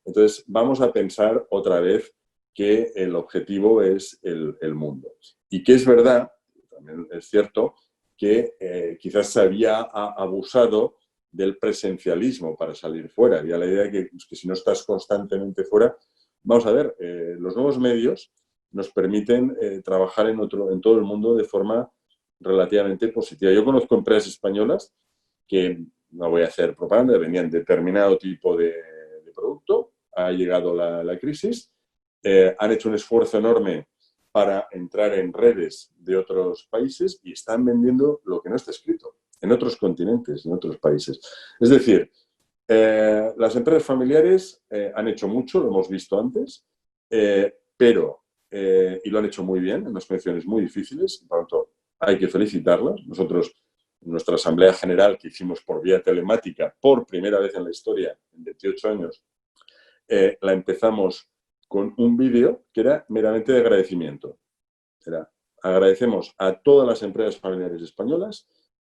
Entonces, vamos a pensar otra vez que el objetivo es el mundo. Y que es verdad, también es cierto, que quizás se había abusado del presencialismo para salir fuera. Había la idea de que si no estás constantemente fuera, vamos a ver, los nuevos medios nos permiten trabajar en todo el mundo de forma relativamente positiva. Yo conozco empresas españolas que, no voy a hacer propaganda, venían de determinado tipo de producto, ha llegado la crisis, han hecho un esfuerzo enorme para entrar en redes de otros países y están vendiendo lo que no está escrito en otros continentes, en otros países. Es decir, las empresas familiares han hecho mucho, lo hemos visto antes, y lo han hecho muy bien en unas condiciones muy difíciles, por lo tanto hay que felicitarlas. Nosotros, en nuestra asamblea general que hicimos por vía telemática por primera vez en la historia, en 28 años, la empezamos con un vídeo que era meramente de agradecimiento. Agradecemos a todas las empresas familiares españolas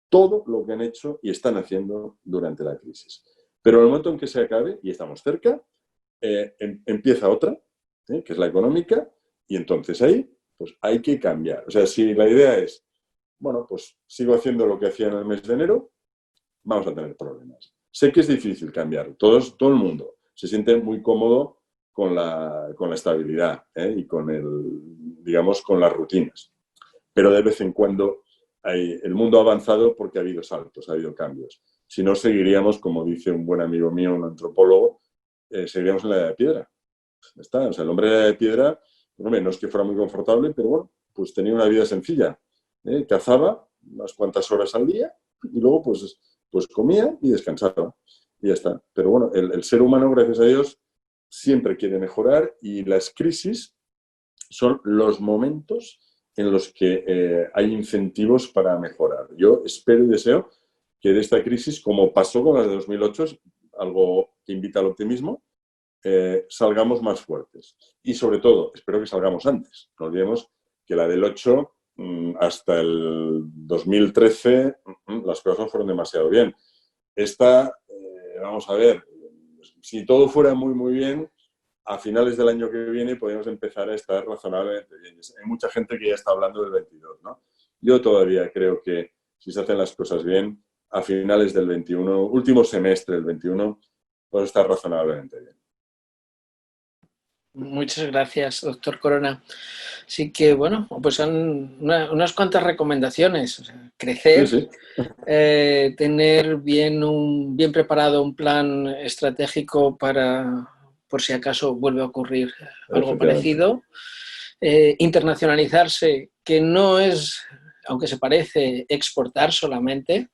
todo lo que han hecho y están haciendo durante la crisis. Pero en el momento en que se acabe, y estamos cerca, empieza otra, que es la económica, y entonces ahí pues hay que cambiar. O sea, si la idea es, bueno, pues sigo haciendo lo que hacía en el mes de enero, vamos a tener problemas. Sé que es difícil cambiar, todo el mundo se siente muy cómodo con la estabilidad y con con las rutinas. Pero de vez en cuando el mundo ha avanzado porque ha habido saltos, ha habido cambios. Si no, seguiríamos, como dice un buen amigo mío, un antropólogo, seguiríamos en la edad de piedra. Está, o sea, el hombre de la edad de piedra, hombre, no es que fuera muy confortable, pero bueno, pues tenía una vida sencilla. Cazaba unas cuantas horas al día y luego pues comía y descansaba. Y ya está. Pero bueno, el ser humano, gracias a Dios, siempre quiere mejorar y las crisis son los momentos en los que hay incentivos para mejorar. Yo espero y deseo que de esta crisis, como pasó con la de 2008, algo que invita al optimismo, salgamos más fuertes. Y sobre todo, espero que salgamos antes. No olvidemos que la del 8, hasta el 2013, las cosas no fueron demasiado bien. Esta, vamos a ver, si todo fuera muy, muy bien, a finales del año que viene podemos empezar a estar razonablemente bien. Hay mucha gente que ya está hablando del 22, ¿no? Yo todavía creo que si se hacen las cosas bien, a finales del 21, último semestre del 21, puede estar razonablemente bien. Muchas gracias, doctor Corona. Así que, bueno, pues son unas cuantas recomendaciones. O sea, crecer, Sí, sí. tener bien preparado un plan estratégico para, por si acaso vuelve a ocurrir algo parecido. Internacionalizarse, que no es, aunque se parece, exportar solamente,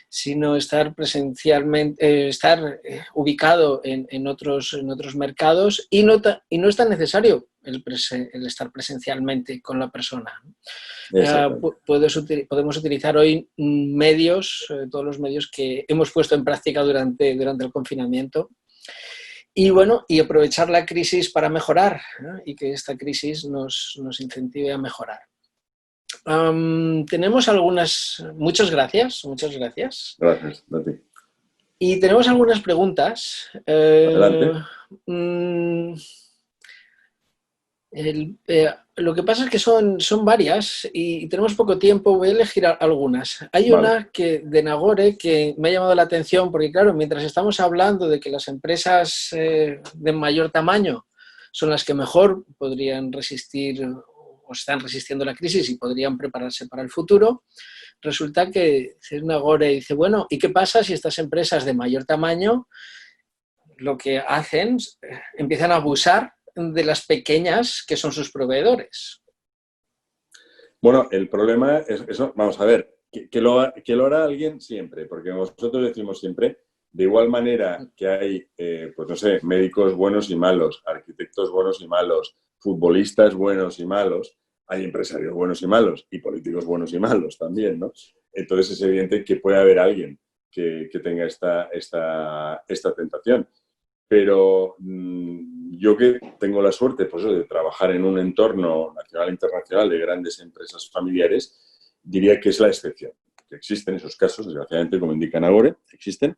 sino estar presencialmente, estar ubicado en otros mercados y no es tan necesario el estar presencialmente con la persona. Podemos utilizar hoy medios, todos los medios que hemos puesto en práctica durante el confinamiento. Y bueno, y aprovechar la crisis para mejorar, ¿no? Y que esta crisis nos incentive a mejorar. Tenemos muchas gracias. Gracias, a ti. Y tenemos algunas preguntas. Adelante. Lo que pasa es que son varias y tenemos poco tiempo, voy a elegir algunas. Hay una de Nagore que me ha llamado la atención porque, claro, mientras estamos hablando de que las empresas de mayor tamaño son las que mejor podrían resistir o están resistiendo la crisis y podrían prepararse para el futuro, resulta que Nagore dice, bueno, ¿y qué pasa si estas empresas de mayor tamaño lo que hacen, empiezan a abusar de las pequeñas que son sus proveedores? Bueno, el problema es eso. Vamos a ver, que lo hará alguien siempre, porque nosotros decimos siempre, de igual manera que hay, pues no sé, médicos buenos y malos, arquitectos buenos y malos, futbolistas buenos y malos, hay empresarios buenos y malos y políticos buenos y malos también, ¿no? Entonces es evidente que puede haber alguien que tenga esta tentación. Pero yo que tengo la suerte pues, de trabajar en un entorno nacional e internacional de grandes empresas familiares, diría que es la excepción. Que existen esos casos, desgraciadamente, como indican ahora, existen,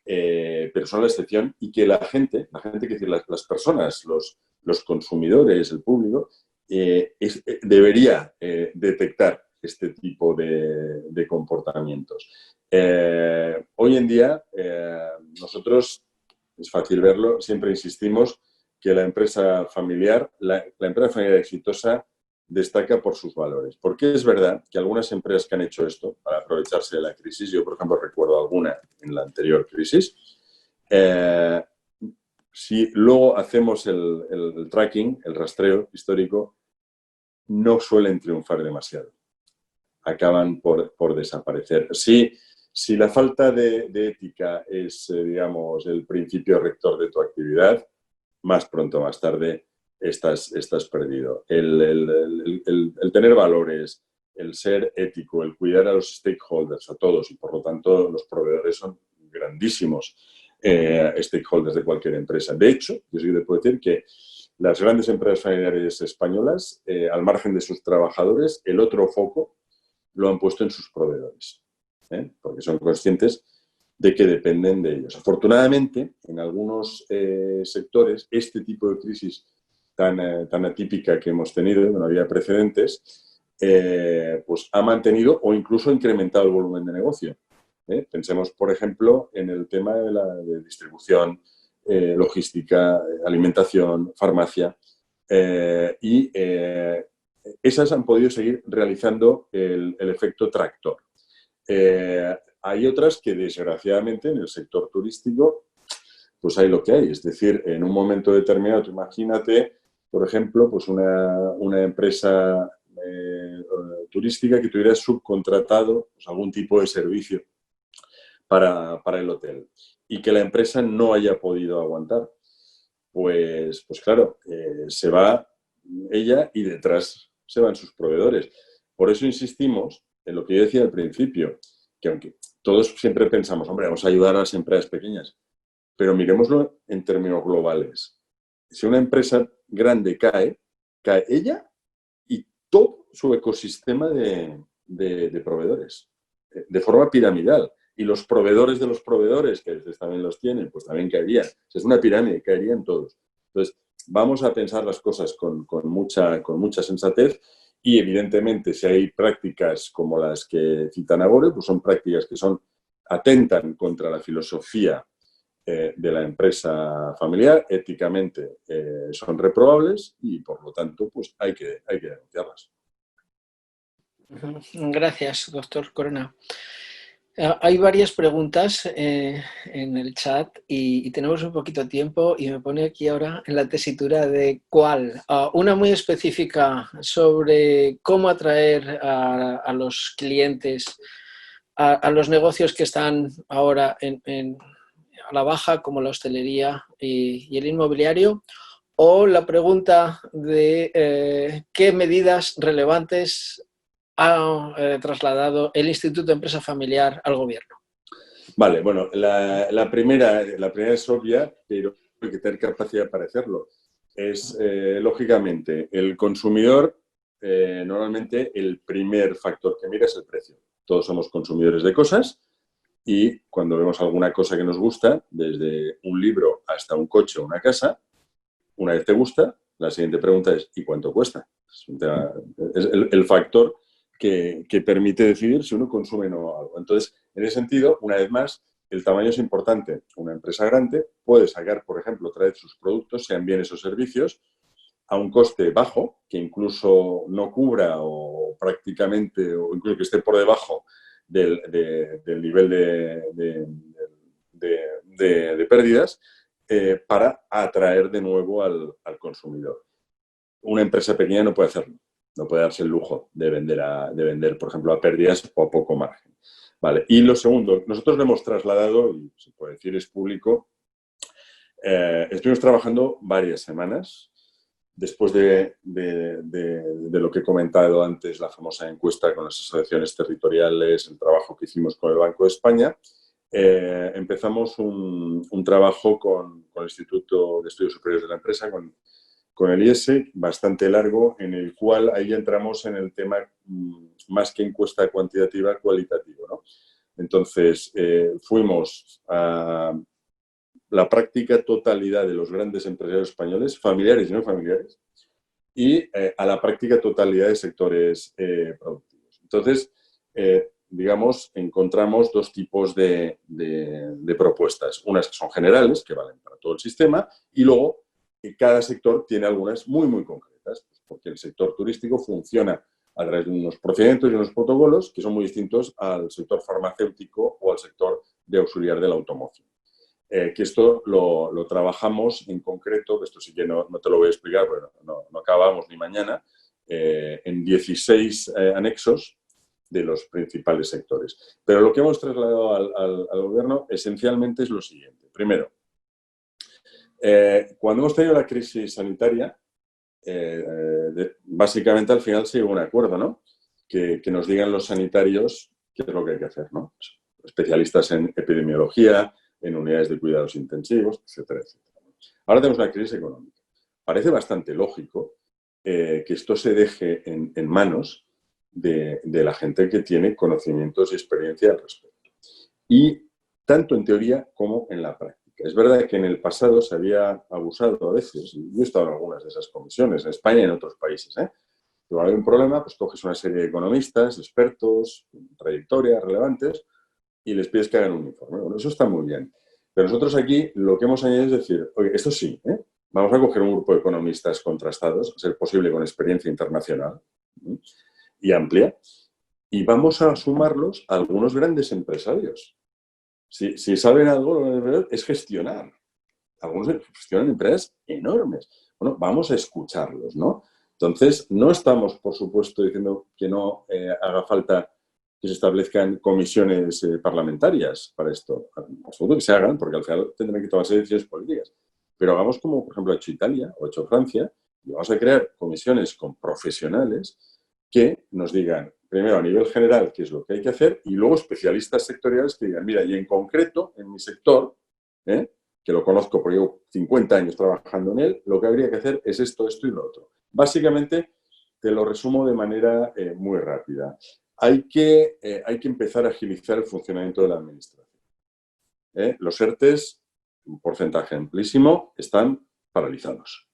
pero son la excepción y que la gente, que decir, las personas, los consumidores, el público, debería detectar este tipo de comportamientos. Hoy en día, nosotros, es fácil verlo, siempre insistimos que la empresa familiar exitosa destaca por sus valores. Porque es verdad que algunas empresas que han hecho esto para aprovecharse de la crisis, yo por ejemplo recuerdo alguna en la anterior crisis, si luego hacemos el tracking, el rastreo histórico, no suelen triunfar demasiado. Acaban por desaparecer. Si la falta de ética es, digamos, el principio rector de tu actividad, más pronto o más tarde estás perdido. El tener valores, el ser ético, el cuidar a los stakeholders, a todos, y por lo tanto los proveedores son grandísimos stakeholders de cualquier empresa. De hecho, yo sí le puedo decir que las grandes empresas familiares españolas, al margen de sus trabajadores, el otro foco lo han puesto en sus proveedores, porque son conscientes de que dependen de ellos. Afortunadamente, en algunos sectores, este tipo de crisis tan atípica que hemos tenido, no había precedentes, pues ha mantenido o incluso incrementado el volumen de negocio. Pensemos, por ejemplo, en el tema de distribución, logística, alimentación, farmacia, y esas han podido seguir realizando el efecto tractor. Hay otras que, desgraciadamente, en el sector turístico, pues hay lo que hay. Es decir, en un momento determinado, tú imagínate, por ejemplo, pues una empresa turística que tuviera subcontratado pues, algún tipo de servicio para el hotel y que la empresa no haya podido aguantar. Pues claro, se va ella y detrás se van sus proveedores. Por eso insistimos en lo que yo decía al principio, que aunque todos siempre pensamos, hombre, vamos a ayudar a las empresas pequeñas, pero miremoslo en términos globales. Si una empresa grande cae ella y todo su ecosistema de proveedores, de forma piramidal. Y los proveedores de los proveedores, que ustedes también los tienen, pues también caerían. Es una pirámide, caerían todos. Entonces, vamos a pensar las cosas con mucha sensatez y, evidentemente, si hay prácticas como las que cita Nagore, pues son prácticas que atentan contra la filosofía de la empresa familiar, éticamente son reprobables y, por lo tanto, pues hay que denunciarlas. Gracias, doctor Corona. Hay varias preguntas en el chat y tenemos un poquito de tiempo y me pone aquí ahora en la tesitura de cuál. Una muy específica sobre cómo atraer a los clientes a los negocios que están ahora a la baja, como la hostelería y el inmobiliario. O la pregunta de qué medidas relevantes ha trasladado el Instituto de Empresa Familiar al Gobierno. Vale, bueno, la primera es obvia, pero hay que tener capacidad para hacerlo. Es, lógicamente, el consumidor, normalmente el primer factor que mira es el precio. Todos somos consumidores de cosas y cuando vemos alguna cosa que nos gusta, desde un libro hasta un coche o una casa, una vez te gusta, la siguiente pregunta es ¿y cuánto cuesta? Es el factor que permite decidir si uno consume o no algo. Entonces, en ese sentido, una vez más, el tamaño es importante. Una empresa grande puede sacar, por ejemplo, traer sus productos, sean bienes o servicios, a un coste bajo, que incluso no cubra o prácticamente, o incluso que esté por debajo del nivel de pérdidas, para atraer de nuevo al consumidor. Una empresa pequeña no puede hacerlo. No puede darse el lujo de vender, por ejemplo, a pérdidas o a poco margen. Vale. Y lo segundo, nosotros le hemos trasladado, y se puede decir es público, estuvimos trabajando varias semanas después de lo que he comentado antes, la famosa encuesta con las asociaciones territoriales, el trabajo que hicimos con el Banco de España. Empezamos un trabajo con el Instituto de Estudios Superiores de la Empresa, con el IES, bastante largo, en el cual ahí entramos en el tema más que encuesta cuantitativa, cualitativo, ¿no? Entonces, fuimos a la práctica totalidad de los grandes empresarios españoles, familiares y no familiares, y a la práctica totalidad de sectores productivos. Entonces, digamos, encontramos dos tipos de propuestas. Unas que son generales, que valen para todo el sistema, y luego cada sector tiene algunas muy, muy concretas, porque el sector turístico funciona a través de unos procedimientos y unos protocolos que son muy distintos al sector farmacéutico o al sector de auxiliar de la automoción. Que esto lo trabajamos en concreto, esto sí que no te lo voy a explicar, pero no acabamos ni mañana, en 16 anexos de los principales sectores. Pero lo que hemos trasladado al Gobierno esencialmente es lo siguiente. Primero, cuando hemos tenido la crisis sanitaria, básicamente al final se llegó a un acuerdo, ¿no? Que nos digan los sanitarios qué es lo que hay que hacer, ¿no? Especialistas en epidemiología, en unidades de cuidados intensivos, etcétera, etcétera. Ahora tenemos una crisis económica. Parece bastante lógico que esto se deje en manos de la gente que tiene conocimientos y experiencia al respecto. Y tanto en teoría como en la práctica. Es verdad que en el pasado se había abusado a veces, y yo he estado en algunas de esas comisiones, en España y en otros países, Cuando hay un problema, pues coges una serie de economistas, expertos, trayectorias relevantes, y les pides que hagan un informe. Bueno, eso está muy bien. Pero nosotros aquí lo que hemos añadido es decir, oye, esto sí, vamos a coger un grupo de economistas contrastados, a ser posible con experiencia internacional y amplia, y vamos a sumarlos a algunos grandes empresarios. Si saben algo, es gestionar. Algunos gestionan empresas enormes. Bueno, vamos a escucharlos, ¿no? Entonces, no estamos, por supuesto, diciendo que no haga falta que se establezcan comisiones parlamentarias para esto. Absoluto que se hagan, porque al final tendrán que tomarse decisiones políticas. Pero hagamos como, por ejemplo, ha hecho Italia o ha hecho Francia, y vamos a crear comisiones con profesionales que nos digan, primero a nivel general, qué es lo que hay que hacer, y luego especialistas sectoriales que digan, mira, y en concreto, en mi sector, que lo conozco porque llevo 50 años trabajando en él, lo que habría que hacer es esto, esto y lo otro. Básicamente, te lo resumo de manera muy rápida. Hay que empezar a agilizar el funcionamiento de la administración. Los ERTEs, un porcentaje amplísimo, están paralizados.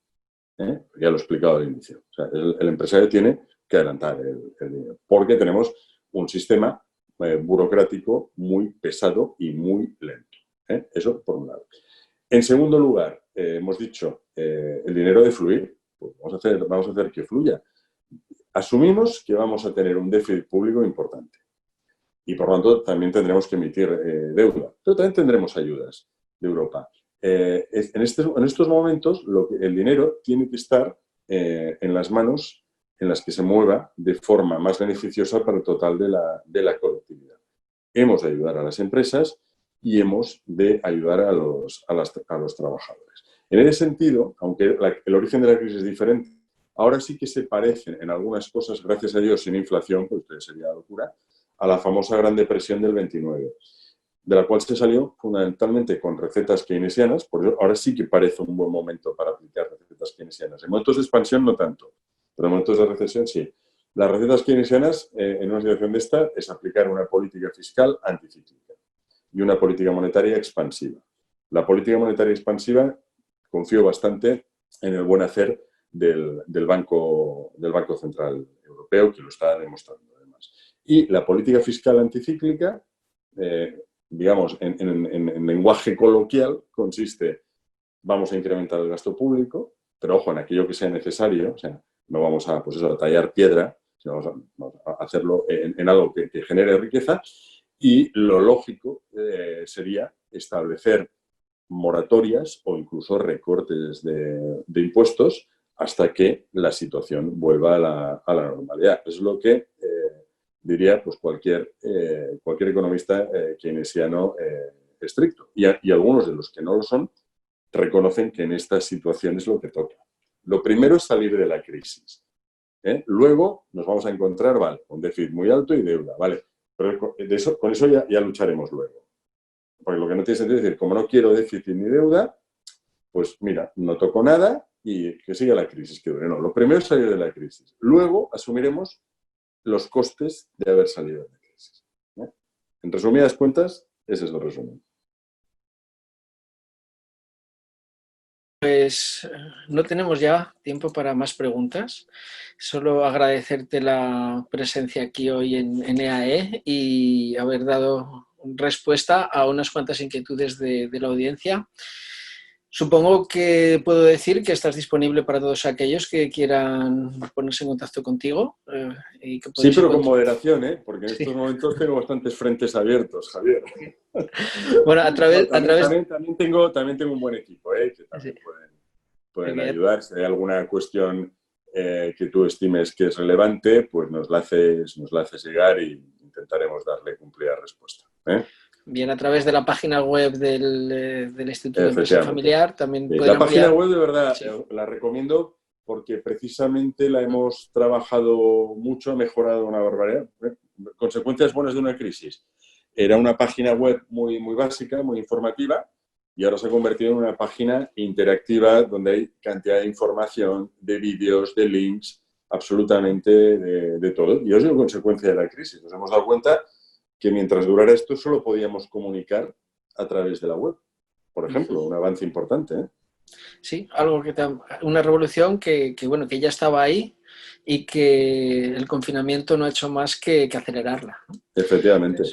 Ya lo he explicado al inicio. O sea, el empresario tiene que adelantar el dinero, porque tenemos un sistema burocrático muy pesado y muy lento. Eso por un lado. En segundo lugar, hemos dicho, el dinero de fluir, pues vamos a hacer que fluya. Asumimos que vamos a tener un déficit público importante y por lo tanto también tendremos que emitir deuda, pero también tendremos ayudas de Europa. En estos momentos el dinero tiene que estar en las manos en las que se mueva de forma más beneficiosa para el total de la colectividad. Hemos de ayudar a las empresas y hemos de ayudar a los trabajadores. En ese sentido, aunque el origen de la crisis es diferente, ahora sí que se parecen en algunas cosas, gracias a Dios, sin inflación, pues sería locura, a la famosa Gran Depresión del 29, de la cual se salió fundamentalmente con recetas keynesianas, por eso ahora sí que parece un buen momento para aplicar recetas keynesianas. En momentos de expansión no tanto, pero en momentos de recesión sí. Las recetas keynesianas en una situación de esta es aplicar una política fiscal anticíclica y una política monetaria expansiva. La política monetaria expansiva confío bastante en el buen hacer del Banco Central Europeo, que lo está demostrando además. Y la política fiscal anticíclica, digamos, en lenguaje coloquial, consiste, vamos a incrementar el gasto público, pero ojo, en aquello que sea necesario, o sea, no vamos a, pues eso, a tallar piedra, sino vamos a hacerlo en algo que genere riqueza, y lo lógico sería establecer moratorias o incluso recortes de impuestos hasta que la situación vuelva a la normalidad. Es lo que diría pues, cualquier economista keynesiano estricto. Y algunos de los que no lo son reconocen que en esta situación es lo que toca. Lo primero es salir de la crisis. Luego nos vamos a encontrar, vale, un déficit muy alto y deuda, ¿vale? Pero con eso ya lucharemos luego. Porque lo que no tiene sentido es decir, como no quiero déficit ni deuda, pues mira, no toco nada y que siga la crisis, que dure. No, lo primero es salir de la crisis. Luego asumiremos los costes de haber salido de la crisis. En resumidas cuentas, ese es el resumen. Pues no tenemos ya tiempo para más preguntas. Solo agradecerte la presencia aquí hoy en EAE y haber dado respuesta a unas cuantas inquietudes de la audiencia. Supongo que puedo decir que estás disponible para todos aquellos que quieran ponerse en contacto contigo. Y que sí, pero con moderación, porque en estos momentos tengo bastantes frentes abiertos, Javier. Bueno, también tengo un buen equipo, que también pueden ayudar. Si hay alguna cuestión que tú estimes que es relevante, pues nos la haces llegar y intentaremos darle cumplida respuesta. Bien, a través de la página web del Instituto de Empresa Familiar también sí, la página web, de verdad, sí, la recomiendo porque precisamente la hemos trabajado mucho, ha mejorado una barbaridad. Consecuencias buenas de una crisis. Era una página web muy, muy básica, muy informativa, y ahora se ha convertido en una página interactiva donde hay cantidad de información, de vídeos, de links, absolutamente de todo. Y eso es consecuencia de la crisis. Nos hemos dado cuenta que mientras durara esto solo podíamos comunicar a través de la web. Por ejemplo, un avance importante. Sí, una revolución que ya estaba ahí y que el confinamiento no ha hecho más que acelerarla. Efectivamente.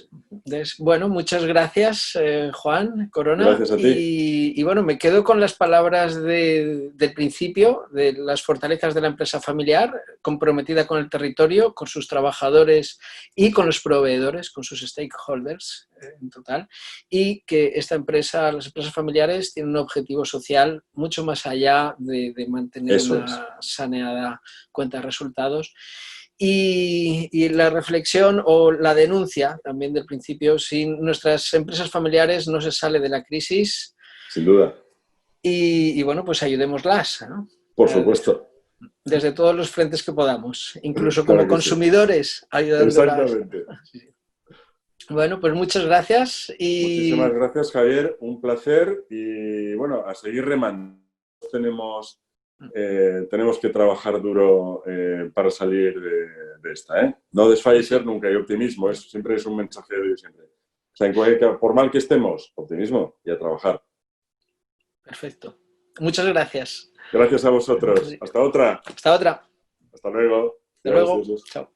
Bueno, muchas gracias, Juan Corona. Gracias a ti. Y bueno, me quedo con las palabras del principio, de las fortalezas de la empresa familiar, comprometida con el territorio, con sus trabajadores y con los proveedores, con sus stakeholders en total, y que las empresas familiares tienen un objetivo social mucho más allá de mantener una saneada cuenta de resultados. Y la reflexión o la denuncia también del principio, sin nuestras empresas familiares no se sale de la crisis. Sin duda. Y bueno, pues ayudémoslas, ¿no? Por supuesto. Desde todos los frentes que podamos, incluso como consumidores, ayudándolas. Exactamente. Bueno, pues muchas gracias y... Muchísimas gracias, Javier. Un placer y, bueno, a seguir remando. Tenemos que trabajar duro para salir de esta, ¿eh? No desfallecer nunca y optimismo. Siempre es un mensaje de hoy siempre. O sea, por mal que estemos, optimismo y a trabajar. Perfecto. Muchas gracias. Gracias a vosotros. Hasta otra. Hasta otra. Hasta luego. Hasta luego. Adiós. Chao.